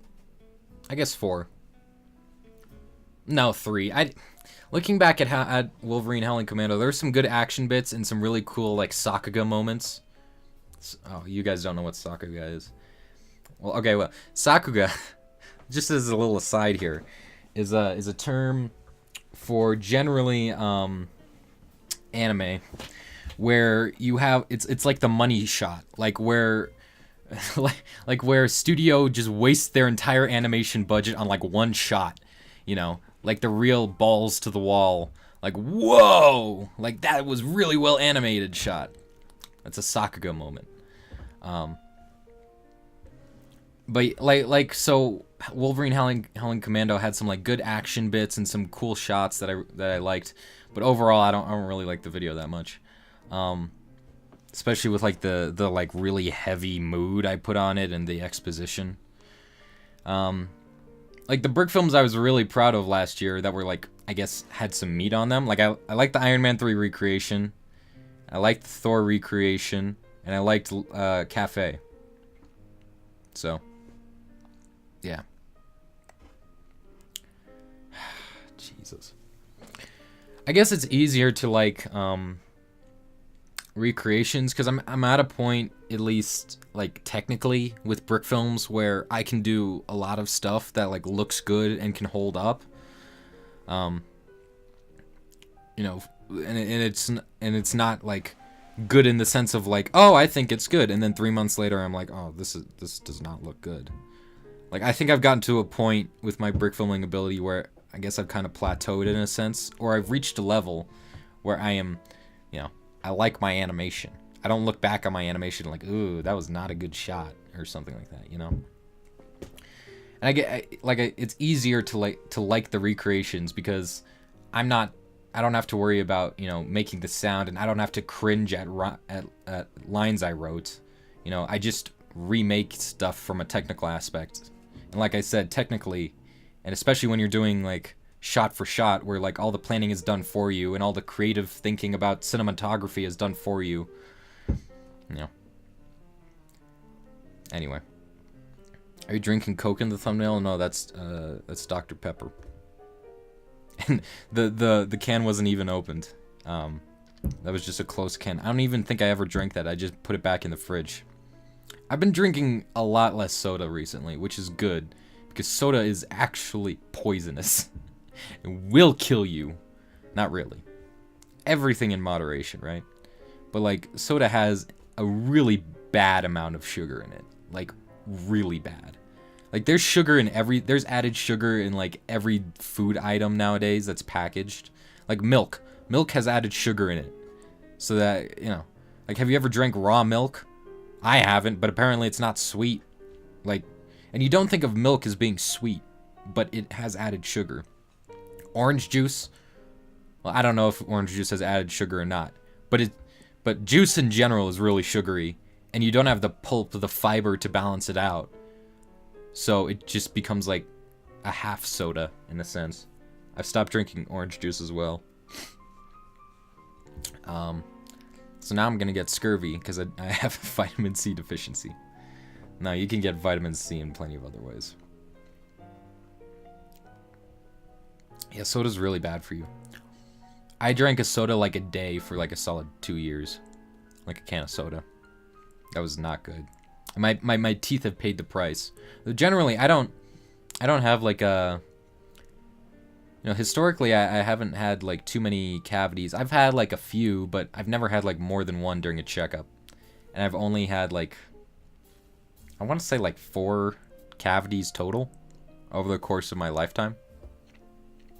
4. No, 3. Looking back at Wolverine Howling Commando, there's some good action bits and some really cool like Sakuga moments. Oh, you guys don't know what Sakuga is. Well, okay, well, Sakuga, just as a little aside here, is a term for generally anime where you have it's like the money shot, like where like where studio just wastes their entire animation budget on like one shot, you know, like the real balls to the wall, like whoa, like that was really well animated shot. That's a Sakuga moment. But like so Wolverine Howling Commando had some like good action bits and some cool shots that I liked, but overall I don't really like the video that much. Especially with like the like really heavy mood I put on it and the exposition. Like the brick films I was really proud of last year that were like, I guess, had some meat on them. Like I liked the Iron Man 3 recreation, I liked the Thor recreation, and I liked Cafe. So, yeah. Jesus. I guess it's easier to like recreations because I'm at a point, at least like technically, with brick films where I can do a lot of stuff that like looks good and can hold up. You know, and it's not like good in the sense of like, oh, I think it's good, and then 3 months later I'm like, oh, this does not look good. Like I think I've gotten to a point with my brick filming ability where I guess I've kind of plateaued in a sense, or I've reached a level where I am, you know, I like my animation. I don't look back on my animation like, ooh, that was not a good shot or something like that, you know. And it's easier to like the recreations because I don't have to worry about, you know, making the sound, and I don't have to cringe at lines I wrote. You know, I just remake stuff from a technical aspect. And like I said, technically, and especially when you're doing like shot for shot, where like all the planning is done for you and all the creative thinking about cinematography is done for you. You know. Anyway. Are you drinking Coke in the thumbnail? No, that's Dr. Pepper. And the can wasn't even opened. That was just a closed can. I don't even think I ever drank that. I just put it back in the fridge. I've been drinking a lot less soda recently, which is good, because soda is actually poisonous. It will kill you. Not really. Everything in moderation, right? But like soda has a really bad amount of sugar in it. Like really bad. Like there's added sugar in like every food item nowadays that's packaged. Like milk. Milk has added sugar in it. So that, you know, like have you ever drank raw milk? I haven't, but apparently it's not sweet. Like And you don't think of milk as being sweet, but it has added sugar. Orange juice, well, I don't know if orange juice has added sugar or not, but juice in general is really sugary, and you don't have the pulp, the fiber to balance it out. So it just becomes like a half soda in a sense. I've stopped drinking orange juice as well. So now I'm gonna get scurvy because I have a vitamin C deficiency. Now you can get vitamin C in plenty of other ways. Yeah, soda's really bad for you. I drank a soda like a day for like a solid 2 years. Like a can of soda. That was not good. My teeth have paid the price. Generally, I don't have like a... You know, historically, I haven't had like too many cavities. I've had like a few, but I've never had like more than one during a checkup. And I've only had like... I want to say like 4 cavities total over the course of my lifetime.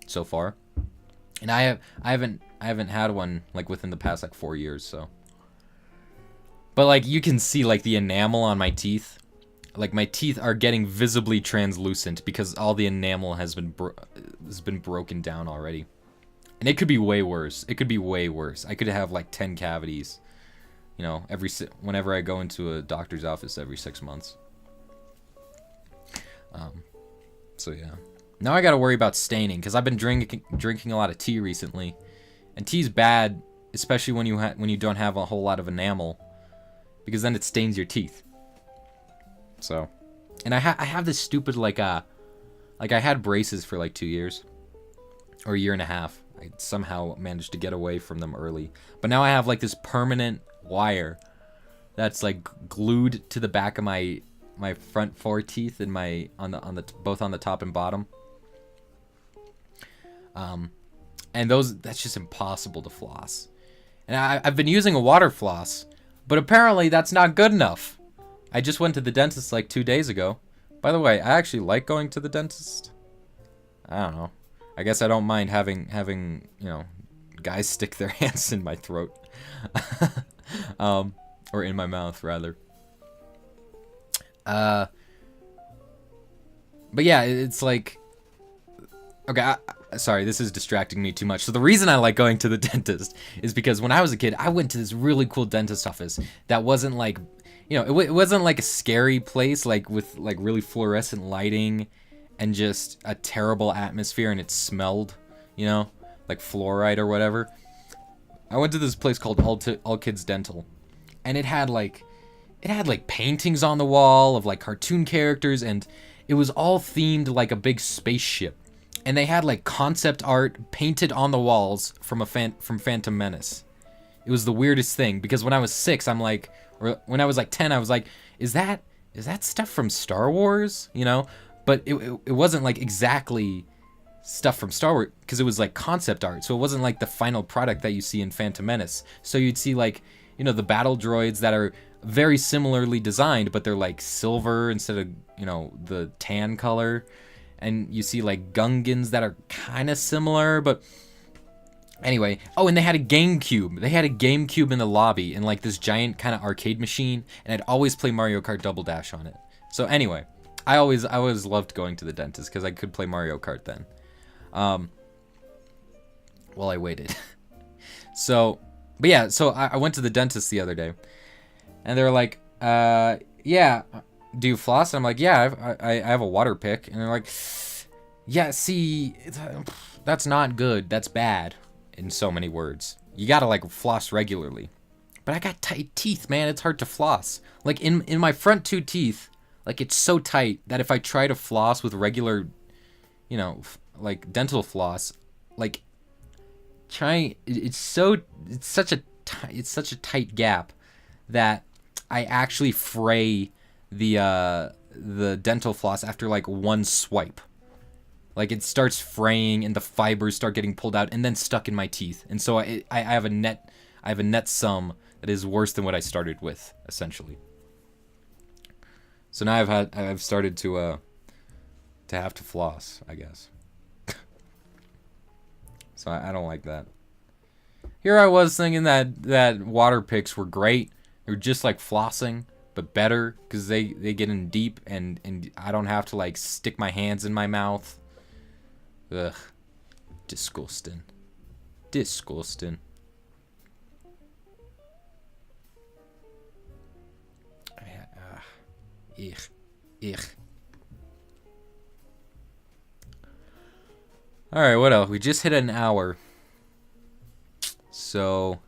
So far. And I haven't had one like within the past like 4 years, so. But like you can see like the enamel on my teeth, like my teeth are getting visibly translucent because all the enamel has been broken down already. And it could be way worse. It could be way worse. I could have like 10 cavities, you know, whenever I go into a doctor's office every 6 months. So yeah. Now I gotta worry about staining, because I've been drinking a lot of tea recently. And tea's bad, especially when you don't have a whole lot of enamel, because then it stains your teeth. So, and I have this stupid, like I had braces for like 2 years. Or a year and a half. I somehow managed to get away from them early. But now I have like this permanent wire that's like glued to the back of my front 4 teeth and both on the top and bottom. And that's just impossible to floss. And I've been using a water floss, but apparently that's not good enough. I just went to the dentist like 2 days ago. By the way, I actually like going to the dentist. I don't know. I guess I don't mind having you know, guys stick their hands in my throat. Or in my mouth, rather. But yeah, it's like... Okay, sorry, this is distracting me too much. So the reason I like going to the dentist is because when I was a kid, I went to this really cool dentist office that wasn't like, you know, it wasn't like a scary place, like with like really fluorescent lighting and just a terrible atmosphere, and it smelled, you know, like fluoride or whatever. I went to this place called All Kids Dental, and it had like paintings on the wall of like cartoon characters, and it was all themed like a big spaceship. And they had like concept art painted on the walls from Phantom Menace. It was the weirdest thing, because when I was 6, I'm like, or when I was like 10, I was like, is that stuff from Star Wars? You know? But it wasn't like exactly stuff from Star Wars, because it was like concept art. So it wasn't like the final product that you see in Phantom Menace. So you'd see like, you know, the battle droids that are very similarly designed, but they're like silver instead of, you know, the tan color. And you see like Gungans that are kind of similar, but anyway. Oh, and they had a GameCube. They had a GameCube in the lobby, in like this giant kind of arcade machine, and I'd always play Mario Kart Double Dash on it. So anyway, I always loved going to the dentist because I could play Mario Kart then. While I waited. So, but yeah, so I went to the dentist the other day, and they were like, yeah, do you floss? And I'm like, yeah, I have a water pick. And they're like, yeah, see, that's not good. That's bad, in so many words. You gotta like floss regularly. But I got tight teeth, man. It's hard to floss. Like in my front 2 teeth, like it's so tight that if I try to floss with regular, you know, like dental floss, like it's such a tight gap that I actually fray the dental floss after like 1 swipe. Like it starts fraying and the fibers start getting pulled out and then stuck in my teeth. And so I have a net sum that is worse than what I started with, essentially. So now I've started to have to floss, I guess. So I don't like that. Here I was thinking that water picks were great. They were just like flossing, but better because they get in deep and I don't have to like stick my hands in my mouth. Ugh, disgusting. Ugh. Alright, what else? We just hit an hour. So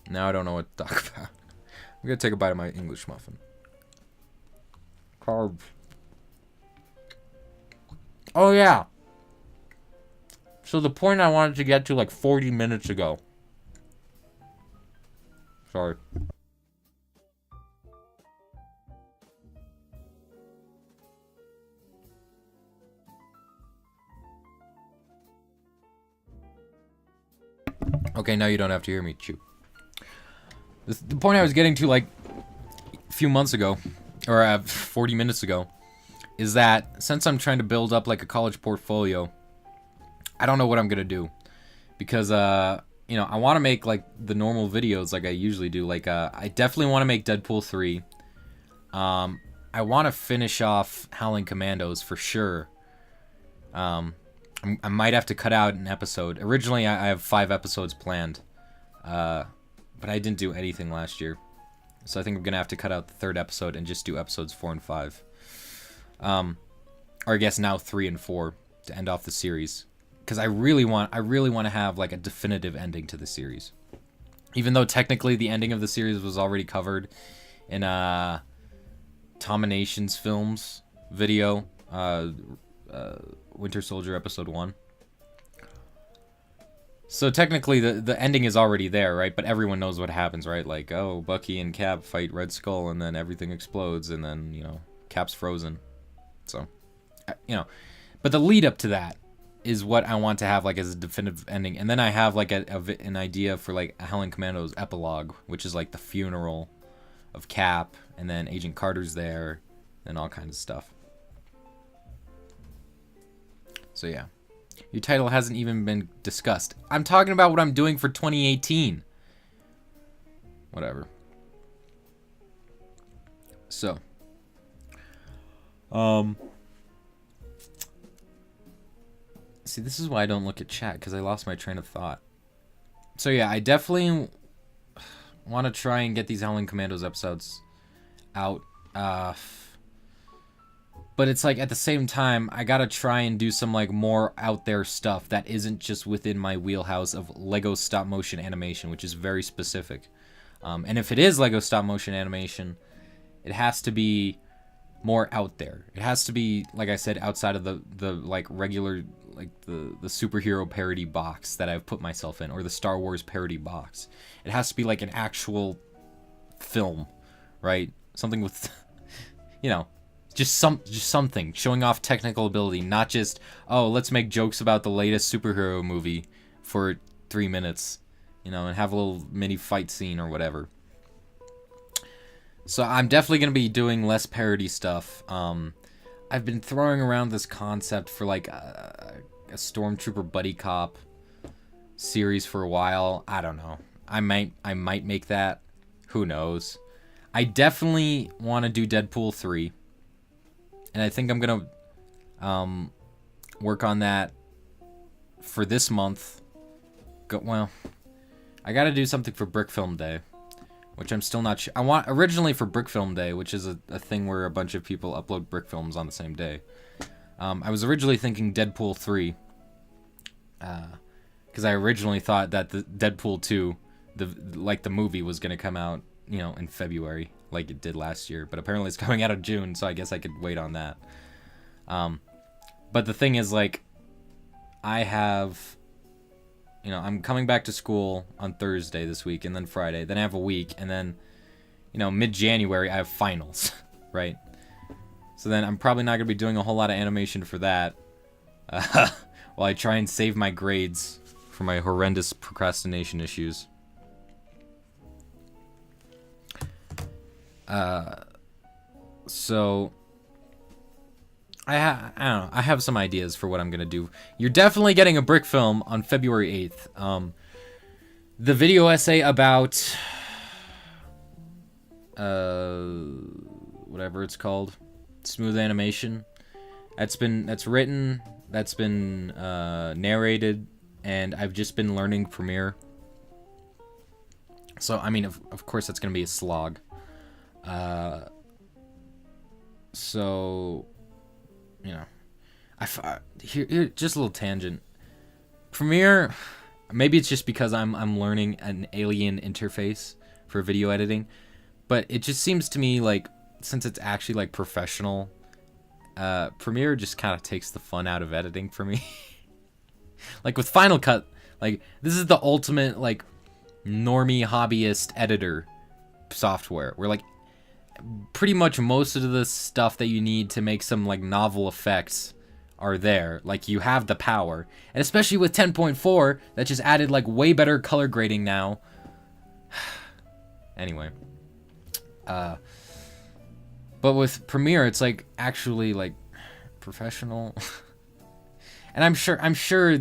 now I don't know what to talk about. I'm gonna take a bite of my English muffin. Carbs. Oh yeah. So the point I wanted to get to like 40 minutes ago. Sorry. Okay, now you don't have to hear me chew. The point I was getting to like a few months ago, or 40 minutes ago, is that since I'm trying to build up like a college portfolio, I don't know what I'm gonna do, because you know, I want to make like the normal videos like I usually do. Like I definitely want to make Deadpool 3. I want to finish off Howling Commandos for sure. I might have to cut out an episode. Originally, I have 5 episodes planned, but I didn't do anything last year, so I think I'm gonna have to cut out the 3rd episode and just do episodes 4 and 5. Or I guess now 3 and 4 to end off the series, because I really want to have like a definitive ending to the series, even though technically the ending of the series was already covered in Tominations Films video. Winter Soldier episode 1. So technically the ending is already there, right? But everyone knows what happens, right? Like, oh, Bucky and Cap fight Red Skull and then everything explodes and then, you know, Cap's frozen. So, you know, but the lead up to that is what I want to have like as a definitive ending. And then I have like an idea for like Howling Commandos epilogue, which is like the funeral of Cap, and then Agent Carter's there and all kinds of stuff. So yeah, your title hasn't even been discussed. I'm talking about what I'm doing for 2018. Whatever. So, see, this is why I don't look at chat, because I lost my train of thought. So yeah, I definitely want to try and get these Howling Commandos episodes out. But it's like at the same time, I gotta try and do some like more out there stuff that isn't just within my wheelhouse of Lego stop motion animation, which is very specific. And if it is Lego stop motion animation, it has to be more out there. It has to be, like I said, outside of the like regular, like the superhero parody box that I've put myself in, or the Star Wars parody box. It has to be like an actual film, right? Something with, you know, just something showing off technical ability, not just, oh, let's make jokes about the latest superhero movie for 3 minutes, you know, and have a little mini fight scene or whatever. So I'm definitely going to be doing less parody stuff. I've been throwing around this concept for like a Stormtrooper buddy cop series for a while. I don't know. I might make that. Who knows? I definitely want to do Deadpool 3. And I think I'm going to work on that for this month. Well, I got to do something for Brick Film Day, which I'm still not sure. I want originally for Brick Film Day, which is a thing where a bunch of people upload brick films on the same day. I was originally thinking Deadpool 3, because I originally thought that the Deadpool 2, the movie, was going to come out, you know, in February, like it did last year, but apparently it's coming out in June, so I guess I could wait on that. But the thing is, like, I have, you know, I'm coming back to school on Thursday this week, and then Friday, then I have a week, and then, you know, mid-January I have finals, right? So then I'm probably not going to be doing a whole lot of animation for that, while I try and save my grades for my horrendous procrastination issues. So I don't know. I have some ideas for what I'm gonna do. You're definitely getting a brick film on February 8th. The video essay about whatever it's called, Smooth Animation. That's written, that's been narrated, and I've just been learning Premiere. So I mean, of course, that's gonna be a slog. So, you know, here just a little tangent. Premiere, maybe it's just because I'm learning an alien interface for video editing, but it just seems to me like, since it's actually like professional, Premiere just kind of takes the fun out of editing for me. Like with Final Cut, like this is the ultimate like normie hobbyist editor software, where like pretty much most of the stuff that you need to make some like novel effects are there. Like you have the power, and especially with 10.4 that just added like way better color grading now. Anyway, but with Premiere it's like actually like professional. And I'm sure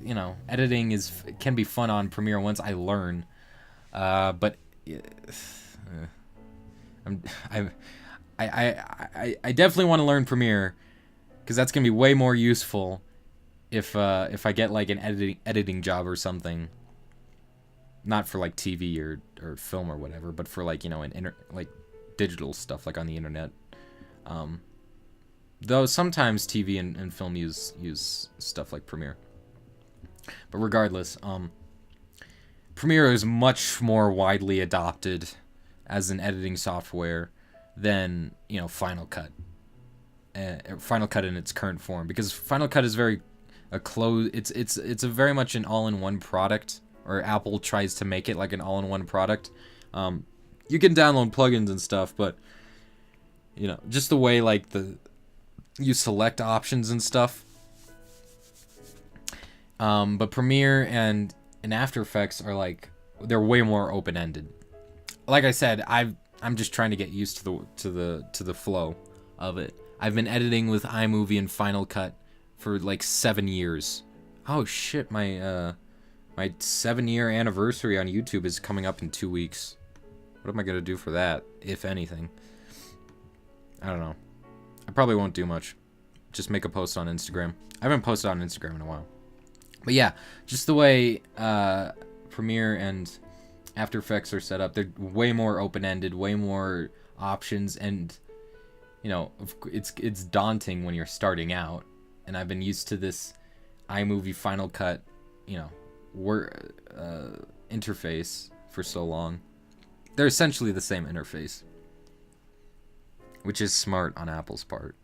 you know, editing can be fun on Premiere once I learn, but I definitely want to learn Premiere, because that's gonna be way more useful if I get like an editing job or something. Not for like TV or film or whatever, but for like, you know, like digital stuff like on the internet. Though sometimes TV and film use stuff like Premiere. But regardless, Premiere is much more widely adopted as an editing software than, you know, Final Cut. Final Cut in its current form, because Final Cut is very it's a very much an all-in-one product, or Apple tries to make it like an all-in-one product. You can download plugins and stuff, but you know, just the way like you select options and stuff. But Premiere and After Effects are like, they're way more open-ended. Like I said, I'm just trying to get used to the flow of it. I've been editing with iMovie and Final Cut for like 7 years. Oh shit, my 7-year anniversary on YouTube is coming up in 2 weeks. What am I gonna do for that, if anything? I don't know. I probably won't do much. Just make a post on Instagram. I haven't posted on Instagram in a while. But yeah, just the way Premiere and After Effects are set up, they're way more open-ended, way more options, and you know, it's daunting when you're starting out. And I've been used to this iMovie Final Cut, you know, interface for so long. They're essentially the same interface, which is smart on Apple's part.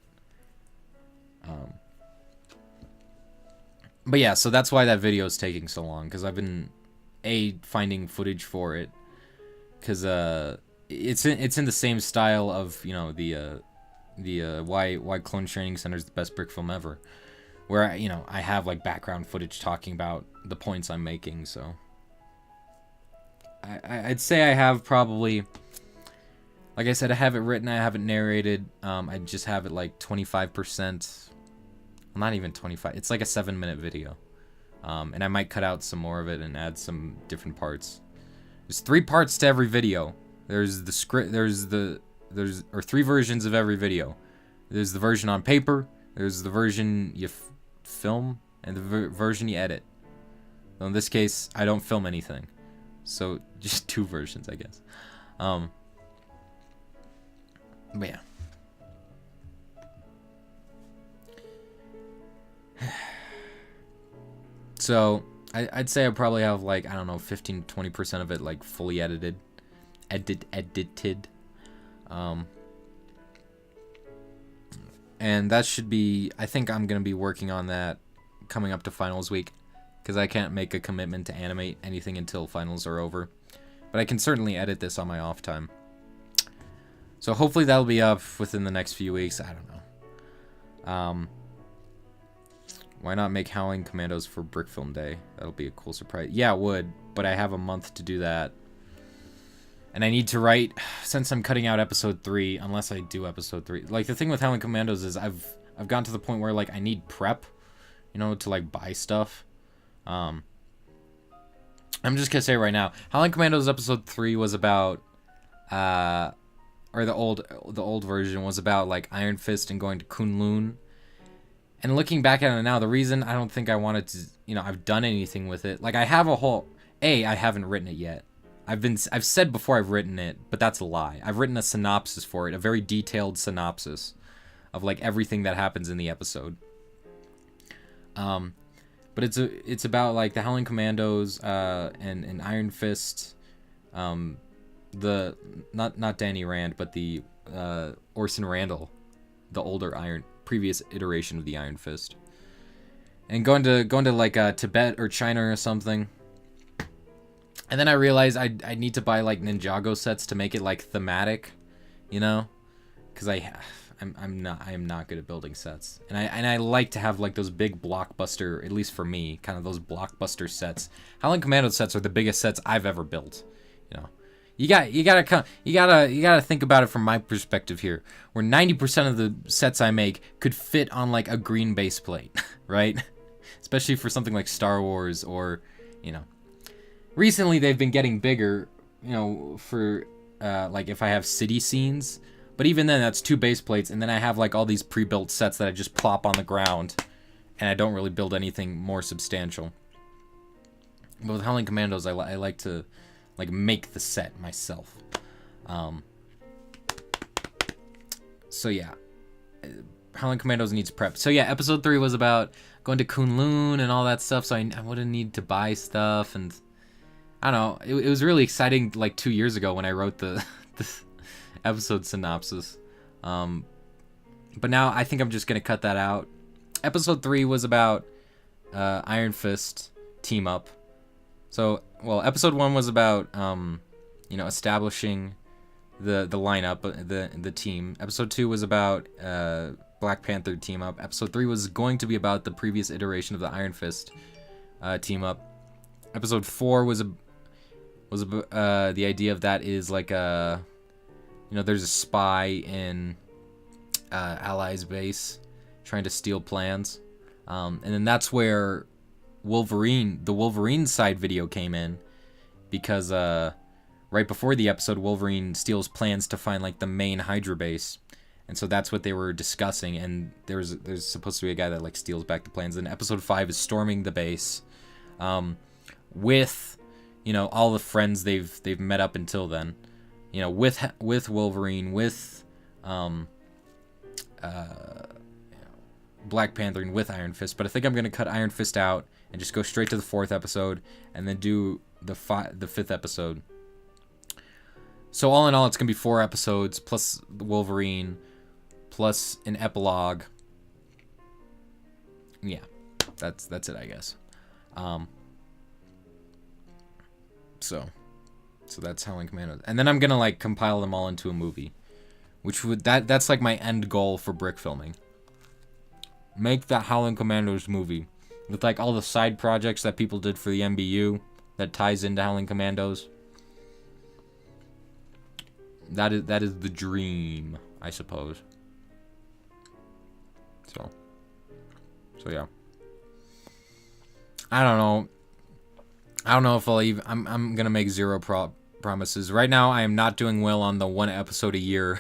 But yeah, so that's why that video is taking so long, because I've been finding footage for it, because it's in the same style of, you know, the why Clone Training Center is the best brick film ever, where you know, I have like background footage talking about the points I'm making. So I'd say I have probably, like I said, I have it written, I have it narrated. I just have it like 25%. Well, not even 25. It's like a 7-minute video. And I might cut out some more of it and add some different parts. There's 3 parts to every video. There's the script, there's 3 versions of every video. There's the version on paper, there's the version you film, and the version you edit. So in this case, I don't film anything. So just 2 versions, I guess. But yeah. So I'd say I probably have like, I don't know, 15-20% of it like fully edited. And that should be, I think I'm gonna be working on that coming up to finals week, because I can't make a commitment to animate anything until finals are over. But I can certainly edit this on my off time. So hopefully that'll be up within the next few weeks. I don't know. Why not make Howling Commandos for Brick Film Day? That'll be a cool surprise. Yeah, it would, but I have a month to do that. And I need to write, since I'm cutting out episode 3, unless I do episode 3. Like, the thing with Howling Commandos is I've gotten to the point where, like, I need prep, you know, to, like, buy stuff. I'm just gonna say right now, Howling Commandos episode 3 was about, or the old version was about like Iron Fist and going to Kunlun. And looking back at it now, the reason I don't think I wanted to, I've done anything with it. Like I have I haven't written it yet. I've said before I've written it, but that's a lie. I've written a synopsis for it, a very detailed synopsis of like everything that happens in the episode. But it's about like the Howling Commandos and Iron Fist, the not Danny Rand, but the Orson Randall, the older previous iteration of the Iron Fist, and going to like Tibet or China or something. And then I realized I need to buy like Ninjago sets to make it like thematic, because I'm not good at building sets, and I like to have like those big blockbuster, at least for me, kind of those blockbuster sets. Howling Commando sets are the biggest sets I've ever built. You gotta think about it from my perspective here, where 90% of the sets I make could fit on like a green base plate, right? Especially for something like Star Wars or, Recently they've been getting bigger, for like if I have city scenes. But even then, that's 2 base plates, and then I have like all these pre-built sets that I just plop on the ground, and I don't really build anything more substantial. But with Howling Commandos, I like to like make the set myself. So yeah, Howling Commandos needs prep. So yeah, episode 3 was about going to Kunlun and all that stuff. So I wouldn't need to buy stuff, and I don't know. It was really exciting like 2 years ago when I wrote the episode synopsis. But now I think I'm just gonna cut that out. Episode 3 was about Iron Fist team up. So, well, episode 1 was about establishing the lineup, the team. Episode 2 was about Black Panther team up. Episode 3 was going to be about the previous iteration of the Iron Fist team up. Episode 4 was the idea of that is like there's a spy in Allies base trying to steal plans, and then that's where the Wolverine side video came in, because right before the episode, Wolverine steals plans to find like the main Hydra base, and so that's what they were discussing. And there's supposed to be a guy that like steals back the plans. And episode 5 is storming the base, with all the friends they've met up until then. With Wolverine, with Black Panther, and with Iron Fist. But I think I'm gonna cut Iron Fist out and just go straight to the 4th episode, and then do the 5th episode. So all in all, it's gonna be 4 episodes plus the Wolverine, plus an epilogue. Yeah, that's it, I guess. So that's Howling Commandos, and then I'm gonna like compile them all into a movie, which that's like my end goal for brick filming. Make that Howling Commandos movie with like all the side projects that people did for the MBU that ties into Howling Commandos. That is the dream, I suppose. So yeah. I don't know if I'll even. I'm gonna make zero promises right now. I am not doing well on the 1 episode a year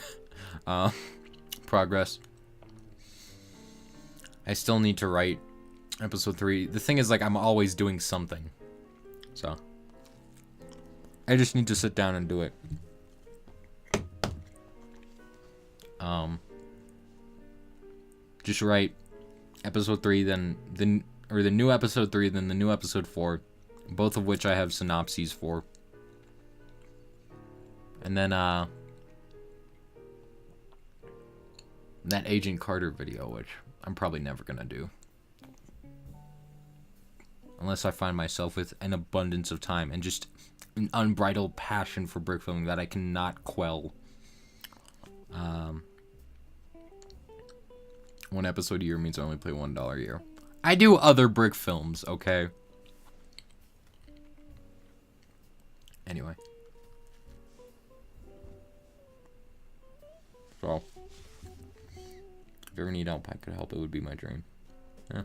progress. I still need to write episode 3. The thing is, like, I'm always doing something, so I just need to sit down and do it. Just write episode 3, then the new episode 3, then the new episode 4, both of which I have synopses for. And then that Agent Carter video, which I'm probably never gonna do, unless I find myself with an abundance of time and just an unbridled passion for brick filming that I cannot quell. 1 episode a year means I only play $1 a year. I do other brick films, okay? Anyway. So, if you ever need help, I could help. It would be my dream. Yeah.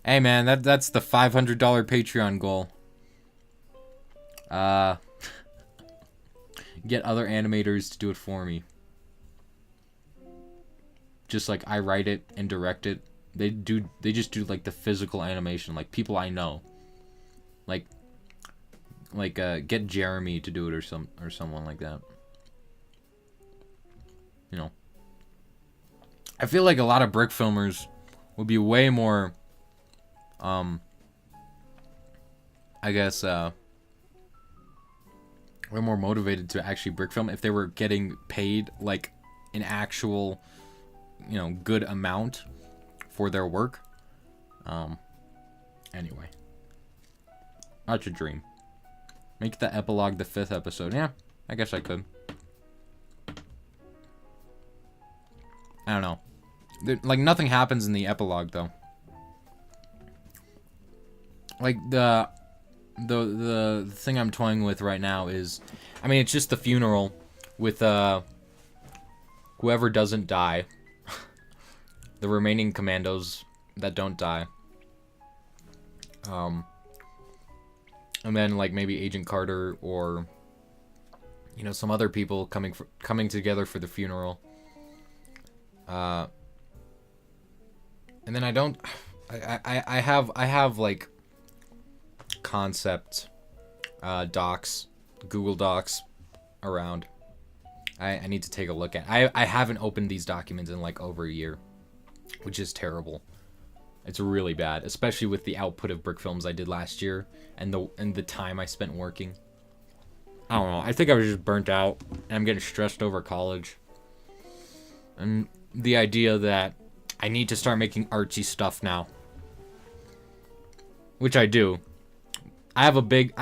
Hey man, that's the $500 Patreon goal. get other animators to do it for me. Just like I write it and direct it. They just do like the physical animation, like people I know. Like get Jeremy to do it or someone like that. You know. I feel like a lot of brick filmers would be way more I guess way more motivated to actually brick film if they were getting paid like an actual, you know, good amount for their work. Anyway, that's a dream. Make the epilogue the 5th episode. Yeah, I guess I could. I don't know. Like nothing happens in the epilogue though. Like the thing I'm toying with right now is, I mean, it's just the funeral with whoever doesn't die, the remaining commandos that don't die, and then like maybe Agent Carter or, you know, some other people coming together for the funeral. And then I have like concept docs, Google Docs around. I need to take a look at. I haven't opened these documents in like over a year, which is terrible. It's really bad, especially with the output of brick films I did last year and the time I spent working. I don't know. I think I was just burnt out and I'm getting stressed over college. And the idea that I need to start making artsy stuff now. Which I do. I have a big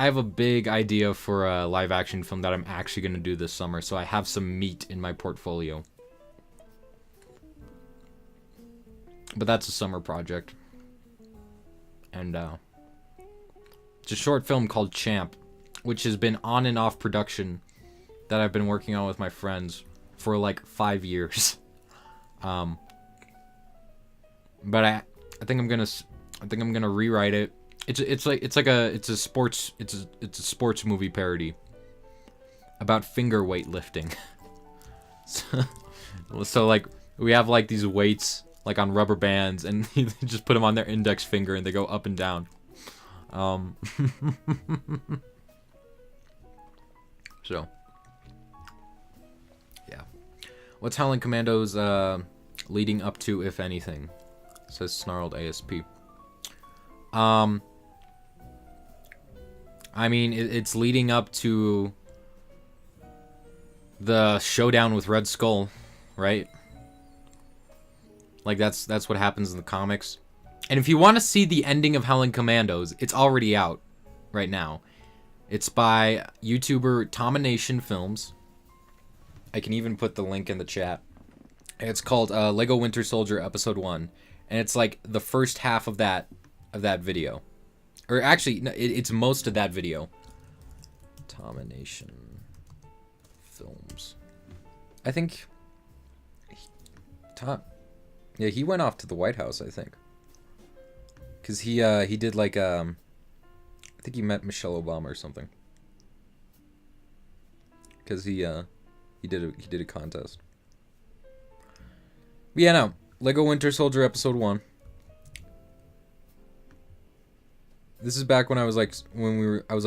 idea for a live action film that I'm actually going to do this summer, so I have some meat in my portfolio. But that's a summer project. And it's a short film called Champ, which has been on and off production that I've been working on with my friends for like 5 years. But I think I'm gonna rewrite it. It's a sports movie parody about finger weightlifting. So like we have like these weights like on rubber bands and you just put them on their index finger and they go up and down. So yeah, what's Howling Commandos leading up to, if anything? Says Snarled ASP. I mean, it's leading up to the showdown with Red Skull, right? Like that's what happens in the comics. And if you want to see the ending of Howling Commandos, it's already out right now. It's by YouTuber Tomination Films. I can even put the link in the chat. It's called Lego Winter Soldier Episode 1. And it's like the first half of that video. Or actually, no, it's most of that video. Tomination Films. I think... Yeah, he went off to the White House, I think. Because he did like... I think he met Michelle Obama or something. Because he did a contest. But yeah, no. Lego Winter Soldier Episode 1. This is back when I was like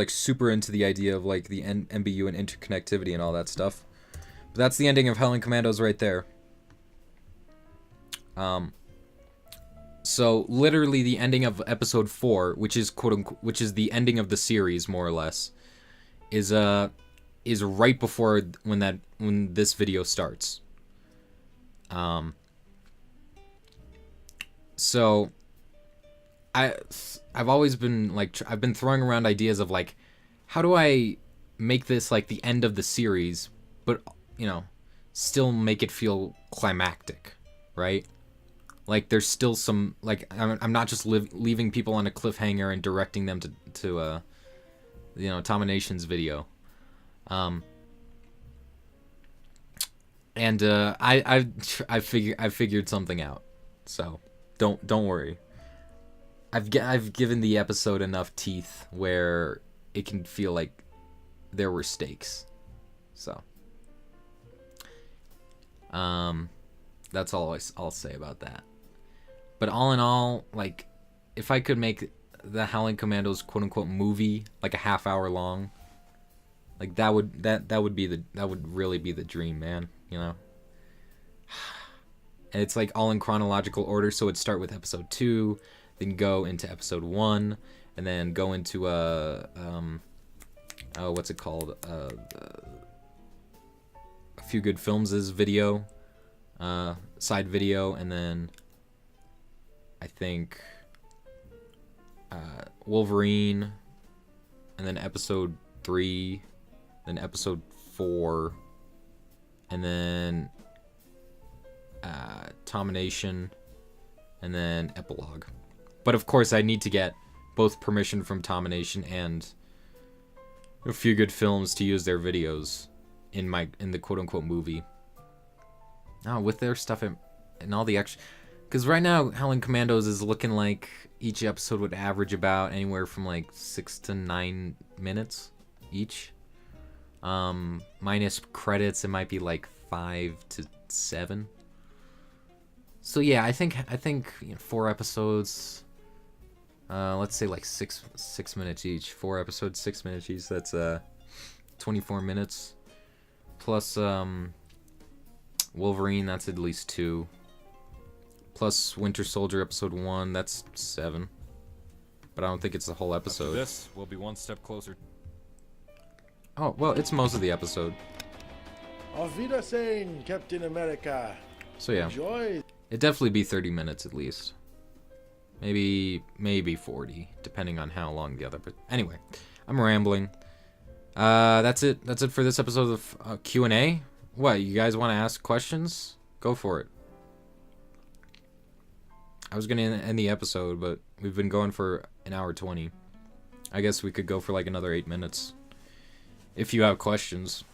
super into the idea of like the MBU and interconnectivity and all that stuff. But that's the ending of Howling Commandos right there. So literally the ending of episode 4, which is which is the ending of the series more or less, is right before when this video starts. So I've always been like I've been throwing around ideas of like, how do I make this like the end of the series, but you know, still make it feel climactic, right? Like there's still some like I'm not just leaving people on a cliffhanger and directing them to you know, Tomination's video. And I figured something out. So don't worry. I've given the episode enough teeth where it can feel like there were stakes. So That's all I'll say about that. But all in all, like, if I could make the Howling Commandos quote unquote movie like a half hour long, like that would really be the dream, man. You know. And it's like all in chronological order, so it'd start with episode 2, then go into episode 1, and then go into what's it called? A Few Good Films' video, side video, and then I think Wolverine, and then episode 3, then episode 4, and then Tomination, and then epilogue. But of course, I need to get both permission from Tomination and A Few Good Films to use their videos in the quote unquote movie. Oh, with their stuff and all the extra. Because right now, Howling Commandos is looking like each episode would average about anywhere from like 6 to 9 minutes each. Minus credits, it might be like 5 to 7. So yeah, I think 4 episodes. Let's say like 6 minutes each. 4 episodes, 6 minutes each. That's 24 minutes. Plus Wolverine, that's at least 2. Plus Winter Soldier episode 1, that's 7. But I don't think it's the whole episode. After this, we'll be one step closer. Oh, well, it's most of the episode. Auf Wiedersehen, Captain America. So yeah. Enjoy. It'd definitely be 30 minutes at least. Maybe 40, depending on how long the other. But anyway, I'm rambling. That's it. That's it for this episode of Q&A. What, you guys want to ask questions? Go for it. I was gonna end the episode, but we've been going for an hour 20. I guess we could go for like another 8 minutes. If you have questions.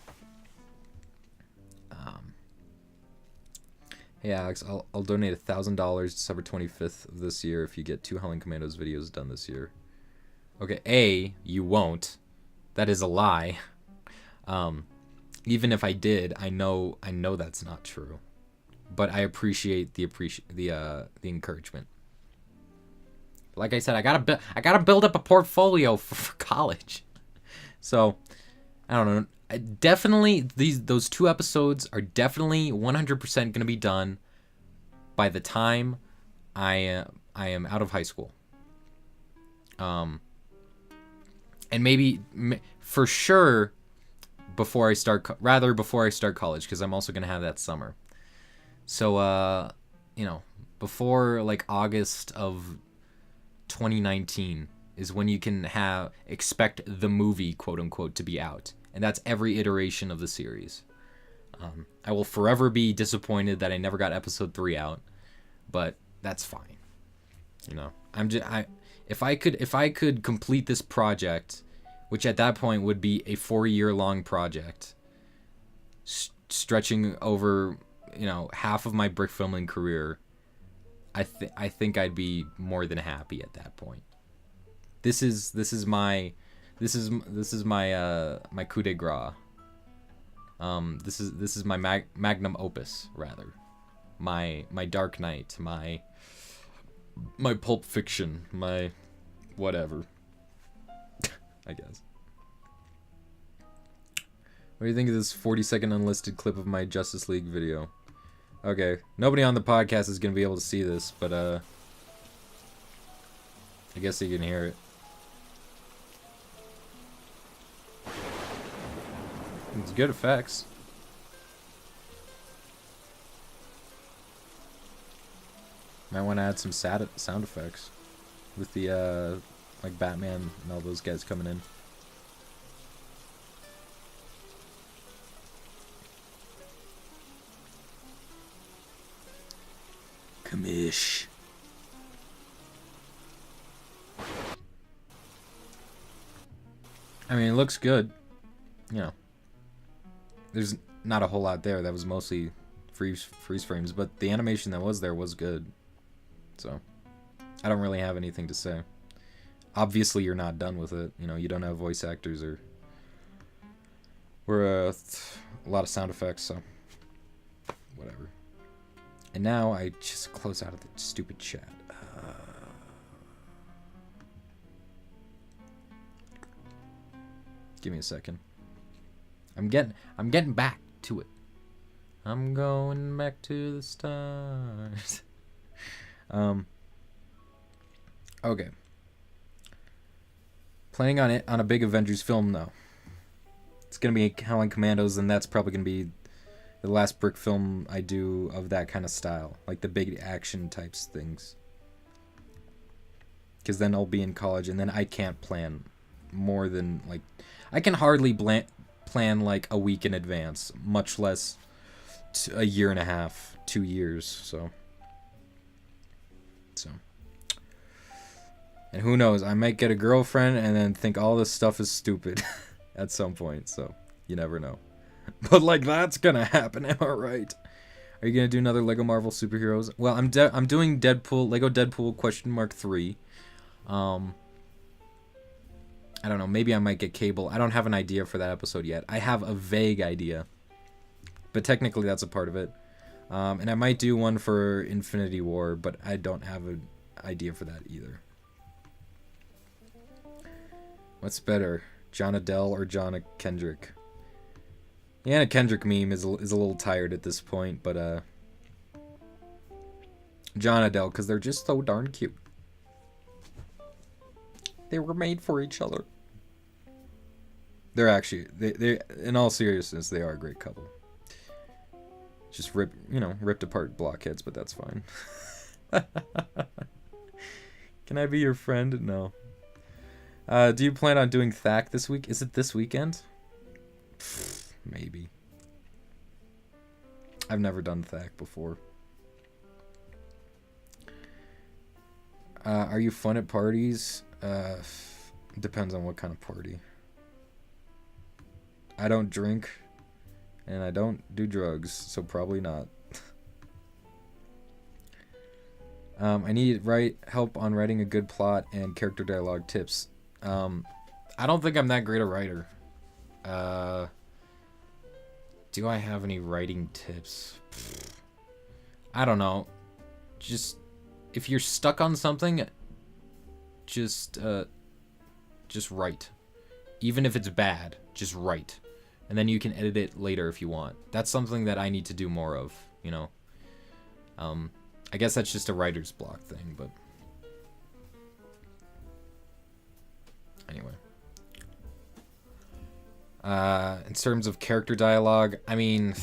Hey Alex, I'll donate $1,000 December 25th of this year if you get 2 Howling Commandos videos done this year. Okay, A, you won't. That is a lie. Even if I did, I know that's not true. But I appreciate the encouragement. Like I said, I gotta build up a portfolio for college. So, I don't know. Definitely, those 2 episodes are definitely 100% gonna be done by the time I am out of high school. And maybe for sure before I start college, because I'm also gonna have that summer. So before like August of 2019 is when you can expect the movie, quote unquote, to be out. And that's every iteration of the series. I will forever be disappointed that I never got episode 3 out, but that's fine. You know, if I could complete this project, which at that point would be a 4-year-long project, stretching over, half of my brick filming career, I think I'd be more than happy at that point. This is my my coup de grace. This is my magnum opus, rather. My Dark Knight, my Pulp Fiction, my whatever. I guess. What do you think of this 40-second unlisted clip of my Justice League video? Okay, nobody on the podcast is gonna be able to see this, but I guess you can hear it. It's good effects. Might want to add some sound effects with the like Batman and all those guys coming in. Commish. I mean, it looks good. There's not a whole lot there. That was mostly freeze frames, but the animation that was there was good. So, I don't really have anything to say. Obviously, you're not done with it. You don't have voice actors or a lot of sound effects. So, whatever. And now I just close out of the stupid chat. Give me a second. I'm getting back to it. I'm going back to the stars. Okay. Planning on a big Avengers film though. It's gonna be Howling Commandos, and that's probably gonna be the last brick film I do of that kind of style, like the big action types things. Because then I'll be in college, and then I can't plan more than like I can hardly plan like a week in advance, much less a year and a half, 2 years. So. And who knows, I might get a girlfriend and then think all this stuff is stupid at some point, so you never know. But like that's gonna happen, am I right? Are you gonna do another Lego Marvel superheroes? Well, I'm doing Deadpool, Lego Deadpool !3. I don't know, maybe I might get Cable. I don't have an idea for that episode yet. I have a vague idea, but technically that's a part of it. And I might do one for Infinity War, but I don't have an idea for that either. What's better, John Adele or John Kendrick? The Anna Kendrick meme is a little tired at this point, but John Adele, because they're just so darn cute. They were made for each other. They're actually, they in all seriousness, they are a great couple. Just ripped apart blockheads, but that's fine. Can I be your friend? No. Do you plan on doing THAC this week? Is it this weekend? Maybe. I've never done THAC before. Are you fun at parties? Depends on what kind of party. I don't drink, and I don't do drugs, so probably not. I need help on writing a good plot and character dialogue tips. I don't think I'm that great a writer. Do I have any writing tips? I don't know. Just if you're stuck on something, just write. Even if it's bad, just write. And then you can edit it later if you want. That's something that I need to do more of, you know. I guess that's just a writer's block thing, but anyway. In terms of character dialogue, I mean,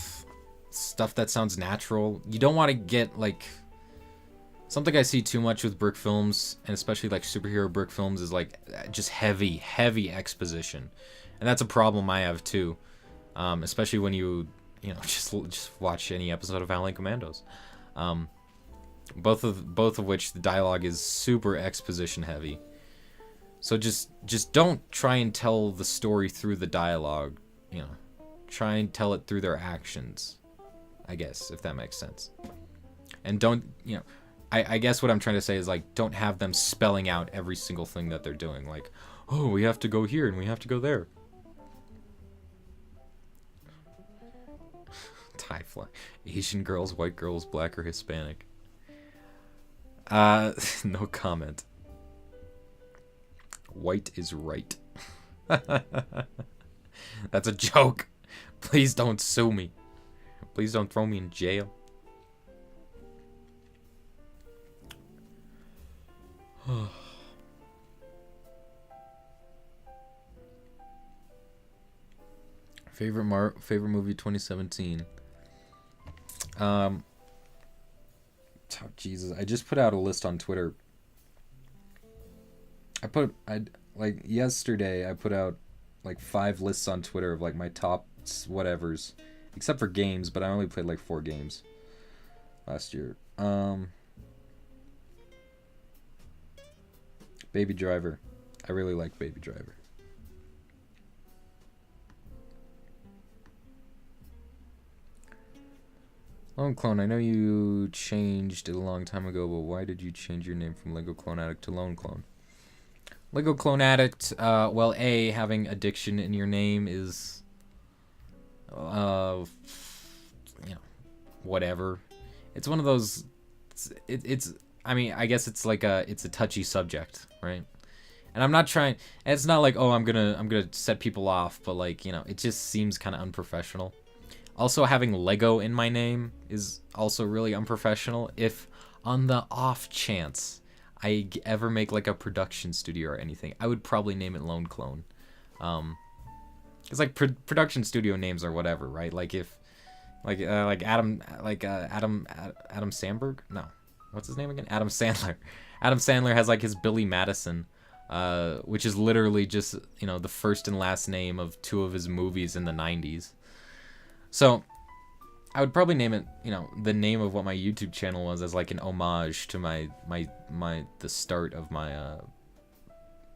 stuff that sounds natural. You don't want to get, like, something I see too much with brick films, and especially, like, superhero brick films, is, like, just heavy exposition. And that's a problem I have, too. Especially when you just watch any episode of Howling Commandos. Both of which the dialogue is super exposition heavy. So just don't try and tell the story through the dialogue, you know. Try and tell it through their actions, I guess, if that makes sense. And don't, you know, I guess what I'm trying to say is, like, don't have them spelling out every single thing that they're doing. Like, oh, we have to go here and we have to go there. Tie fly. Asian girls, white girls, black or Hispanic. No comment. White is right. That's a joke. Please don't sue me. Please don't throw me in jail. Favorite movie 2017. Oh, Jesus, I just put out a list on Twitter. Yesterday I put out like 5 lists on Twitter of like my top whatevers, except for games, but I only played like 4 games last year. Baby Driver. I really like Baby Driver. Lone Clone, I know you changed it a long time ago, but why did you change your name from Lego Clone Addict to Lone Clone? Lego Clone Addict, well, A, having addiction in your name is, whatever. It's one of those. It's I mean, I guess it's like it's a touchy subject, right? And I'm not trying. It's not like, oh, I'm gonna set people off, but like, you know, it just seems kind of unprofessional. Also, having Lego in my name is also really unprofessional. If on the off chance I ever make like a production studio or anything, I would probably name it Lone Clone. It's like production studio names or whatever, right? Like if Adam Sandberg? No, what's his name again? Adam Sandler. Adam Sandler has like his Billy Madison, which is literally just, you know, the first and last name of 2 of his movies in the 90s. So I would probably name it, you know, the name of what my YouTube channel was as like an homage to the start of my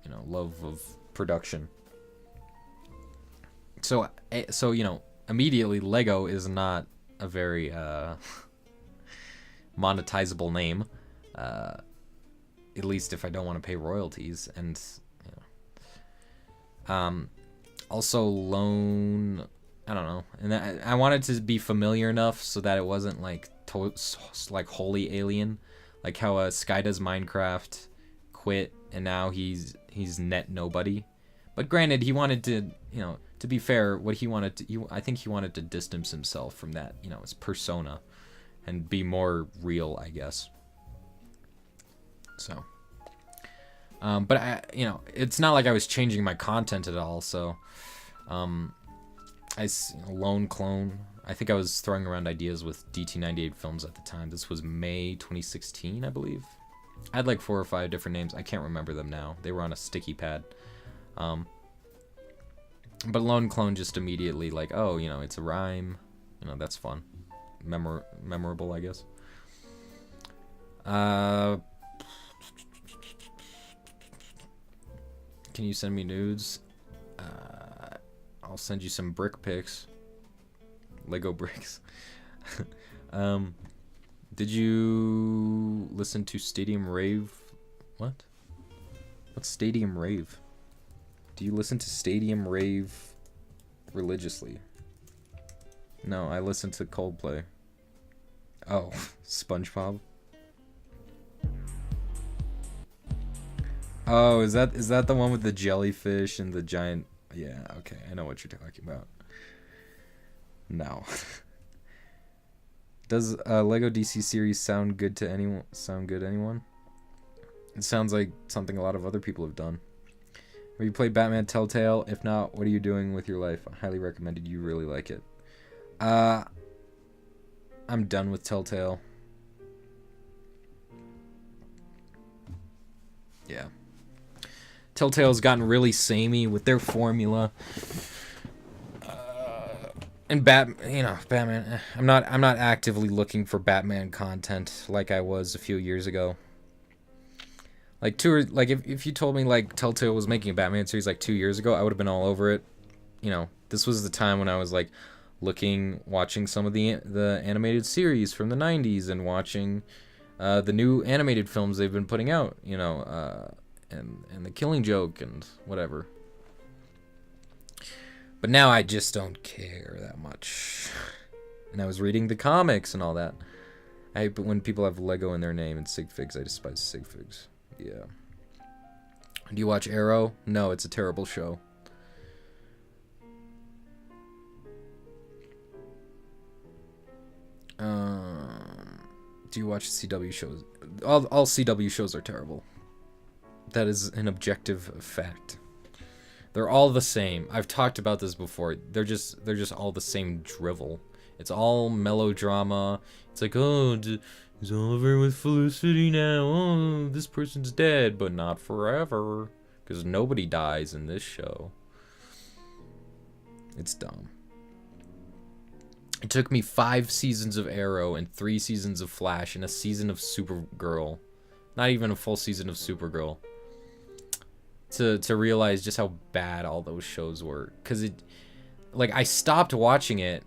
you know, love of production. So you know, immediately Lego is not a very monetizable name, at least if I don't want to pay royalties. And you know, also Lone, I don't know, and I wanted to be familiar enough so that it wasn't like like wholly alien, like how Sky does Minecraft, quit, and now he's net nobody. But granted, he wanted to, you know, to be fair, what he wanted to, I think he wanted to distance himself from that, you know, his persona, and be more real, I guess. So, but I, you know, it's not like I was changing my content at all. So, Lone Clone. I think I was throwing around ideas with DT98 Films at the time. This was May 2016, I believe. I had like 4 or 5 different names. I can't remember them now. They were on a sticky pad. But Lone Clone just immediately like, oh, you know, it's a rhyme. You know, that's fun. Memorable, I guess. Can you send me nudes? I'll send you some brick pics. Lego bricks. Did you listen to Stadium Rave? What? What's Stadium Rave? Do you listen to Stadium Rave religiously? No, I listen to Coldplay. Oh, SpongeBob. Oh, is that the one with the jellyfish and the giant? Yeah, okay, I know what you're talking about. No. Does Lego DC series sound good to anyone? It sounds like something a lot of other people have done. Have you played Batman Telltale? If not, what are you doing with your life? I highly recommend it. You really like it. I'm done with Telltale. Yeah. Telltale's gotten really samey with their formula. And Batman. I'm not actively looking for Batman content like I was a few years ago. Like if you told me like Telltale was making a Batman series like 2 years ago, I would have been all over it. You know, this was the time when I was like watching some of the animated series from the 90s and watching the new animated films they've been putting out, you know, and The Killing Joke and whatever. But now I just don't care that much. And I was reading the comics and all that. I hate when people have Lego in their name and sig figs. I despise sig figs. Yeah. Do you watch Arrow? No, it's a terrible show. Do you watch CW shows? All CW shows are terrible. That is an objective fact. They're all the same. I've talked about this before. They're just all the same drivel. It's all melodrama. It's like, oh, it's all over with Felicity now. Oh, this person's dead, but not forever. Because nobody dies in this show. It's dumb. It took me 5 seasons of Arrow and 3 seasons of Flash and a season of Supergirl. Not even a full season of Supergirl. To realize just how bad all those shows were. Because I stopped watching it,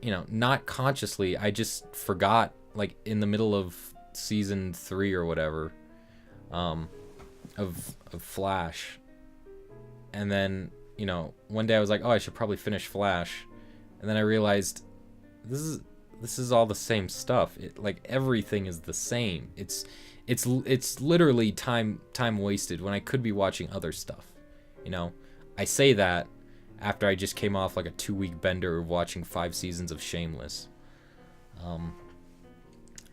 you know, not consciously. I just forgot, like, in the middle of season 3 or whatever, of Flash. And then, you know, one day I was like, oh, I should probably finish Flash. And then I realized, this is, this is all the same stuff. Like everything is the same. It's literally time wasted when I could be watching other stuff. You know, I say that after I just came off like a 2-week bender of watching 5 seasons of Shameless.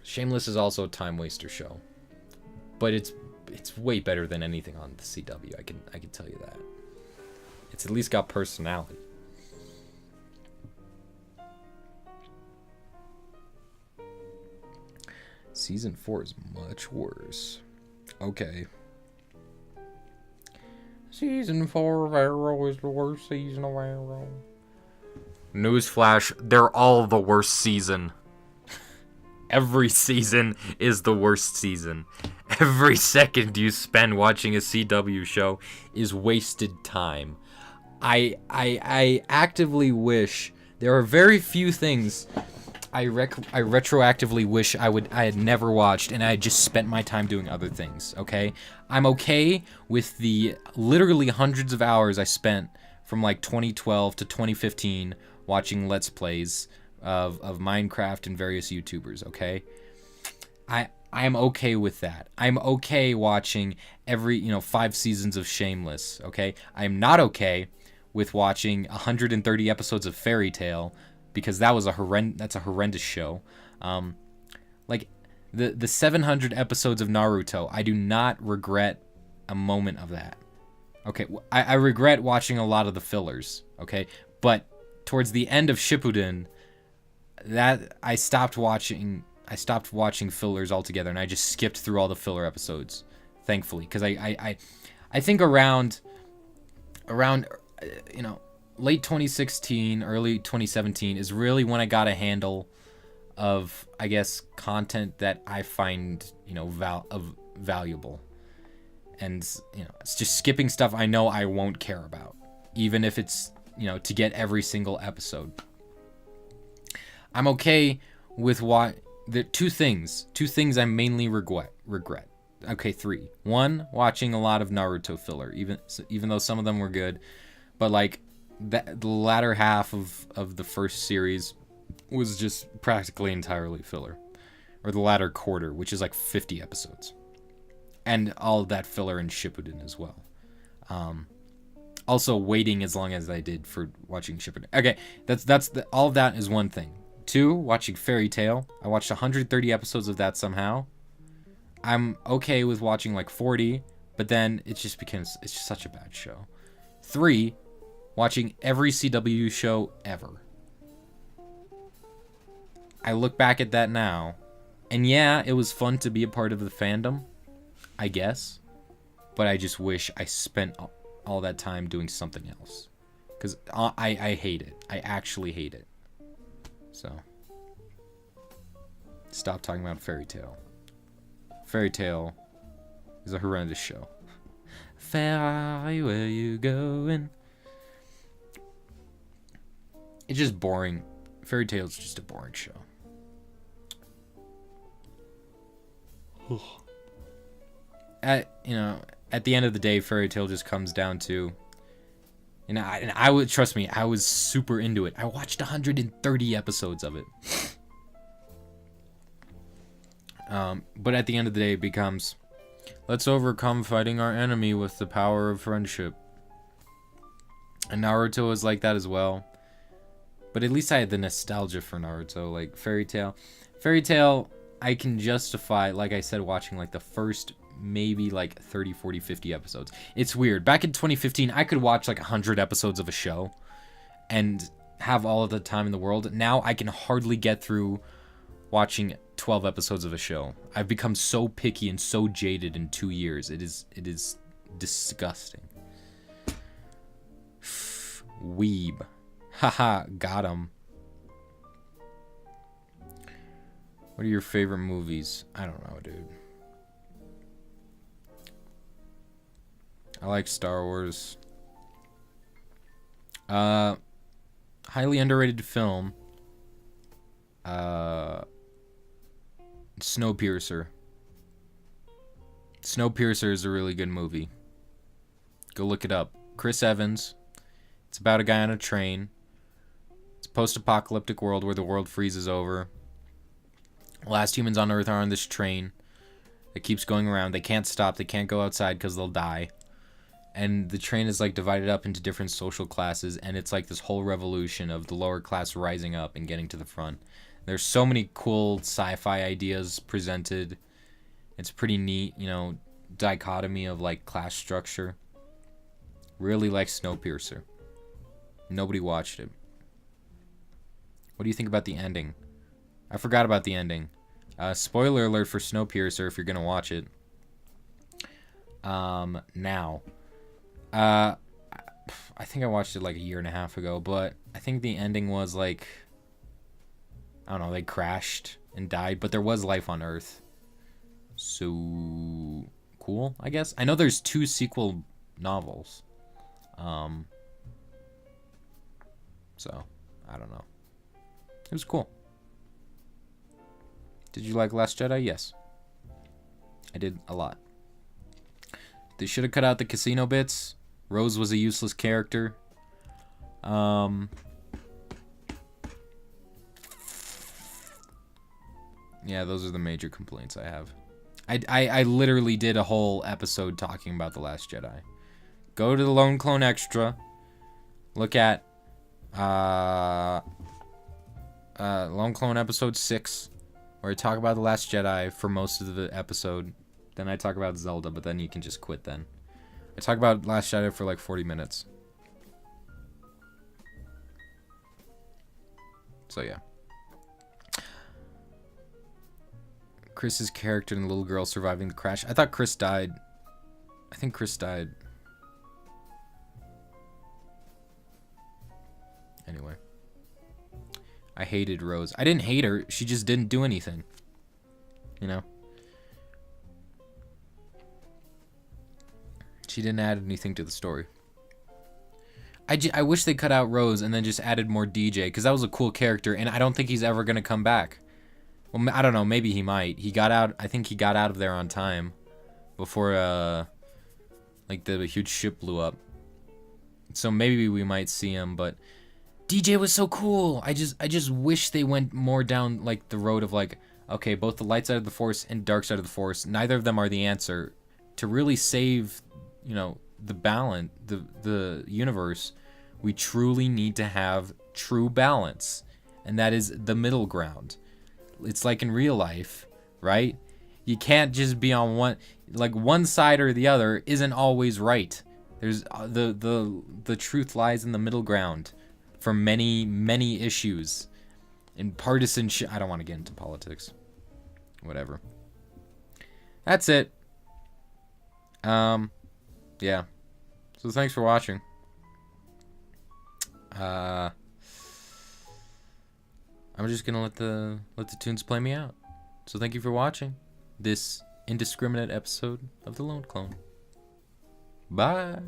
Shameless is also a time waster show, but it's way better than anything on the CW. I can tell you that. It's at least got personality. Season 4 is much worse. Okay. Season 4 of Arrow is the worst season of Arrow. Newsflash, they're all the worst season. Every season is the worst season. Every second you spend watching a CW show is wasted time. I actively wish there are very few things I retroactively wish I had never watched, and I had just spent my time doing other things, okay? I'm okay with the literally hundreds of hours I spent from like 2012 to 2015 watching Let's Plays of Minecraft and various YouTubers, okay? I am okay with that. I'm okay watching every, 5 seasons of Shameless, okay? I'm not okay with watching 130 episodes of Fairy Tail, because that's a horrendous show. Like the 700 episodes of Naruto, I do not regret a moment of that. Okay, I regret watching a lot of the fillers. Okay, but towards the end of Shippuden, that I stopped watching fillers altogether, and I just skipped through all the filler episodes, thankfully, because I think around late 2016, early 2017 is really when I got a handle of, I guess, content that I find, valuable. And, it's just skipping stuff I know I won't care about, even if it's, to get every single episode. I'm okay with the two things I mainly regret. Okay, 3. 1, watching a lot of Naruto filler, even though some of them were good, but like, the latter half of the first series was just practically entirely filler, or the latter quarter, which is like 50 episodes, and all of that filler in Shippuden as well. Also waiting as long as I did for watching Shippuden. Okay, all of that is one thing. 2, watching Fairy Tail. I watched 130 episodes of that somehow. I'm okay with watching like 40, but then it's just such a bad show. 3, watching every CW show ever. I look back at that now, and yeah, it was fun to be a part of the fandom, I guess, but I just wish I spent all that time doing something else, because I hate it. I actually hate it. So, stop talking about Fairy Tail. Fairy Tail is a horrendous show. Fairy, where you going? It's just boring. Fairy Tail is just a boring show. At the end of the day, Fairy Tail just comes down to, and I would, trust me, I was super into it. I watched 130 episodes of it. But at the end of the day, it becomes, let's overcome fighting our enemy with the power of friendship. And Naruto is like that as well. But at least I had the nostalgia for Naruto. Like Fairy Tail, I can justify, like I said, watching like the first maybe like 30, 40, 50 episodes. It's weird. Back in 2015, I could watch like 100 episodes of a show and have all of the time in the world. Now I can hardly get through watching 12 episodes of a show. I've become so picky and so jaded in 2 years. It is disgusting. Weeb. Haha, got him. What are your favorite movies? I don't know, dude. I like Star Wars. Highly underrated film. Snowpiercer. Snowpiercer is a really good movie. Go look it up. Chris Evans. It's about a guy on a train. It's post-apocalyptic world where the world freezes over. Last humans on Earth are on this train that keeps going around. They can't stop. They can't go outside because they'll die. And the train is like divided up into different social classes, and it's like this whole revolution of the lower class rising up and getting to the front. There's so many cool sci-fi ideas presented. It's pretty neat, you know, dichotomy of like class structure. Really like Snowpiercer. Nobody watched it. What do you think about the ending? I forgot about the ending. Spoiler alert for Snowpiercer if you're gonna watch it. Now. I think I watched it like a year and a half ago, but I think the ending was like, I don't know, they crashed and died, but there was life on Earth. So cool, I guess. I know there's 2 sequel novels. So, I don't know. It was cool. Did you like Last Jedi? Yes. I did a lot. They should have cut out the casino bits. Rose was a useless character. Yeah, those are the major complaints I have. I literally did a whole episode talking about The Last Jedi. Go to the Lone Clone Extra. Look at Lone Clone episode 6, where I talk about The Last Jedi for most of the episode. Then I talk about Zelda, but then you can just quit then. I talk about Last Jedi for like 40 minutes. So yeah. Chris's character and the little girl surviving the crash. I thought Chris died. I think Chris died. Anyway. I hated Rose. I didn't hate her. She just didn't do anything. You know? She didn't add anything to the story. I wish they cut out Rose and then just added more DJ, because that was a cool character, and I don't think he's ever going to come back. Well, I don't know. Maybe he might. He got out. I think he got out of there on time before, like, the huge ship blew up. So maybe we might see him, but DJ was so cool. I just wish they went more down, like, the road of, like, okay, both the light side of the Force and dark side of the Force, neither of them are the answer. To really save, you know, the balance, the universe, we truly need to have true balance, and that is the middle ground. It's like in real life, right? You can't just be on one side or the other isn't always right. There's the truth lies in the middle ground for many issues. In partisanship, I don't want to get into politics. Whatever. That's it. Yeah. So thanks for watching. I'm just gonna let the tunes play me out. So thank you for watching this indiscriminate episode of The Lone Clone. Bye.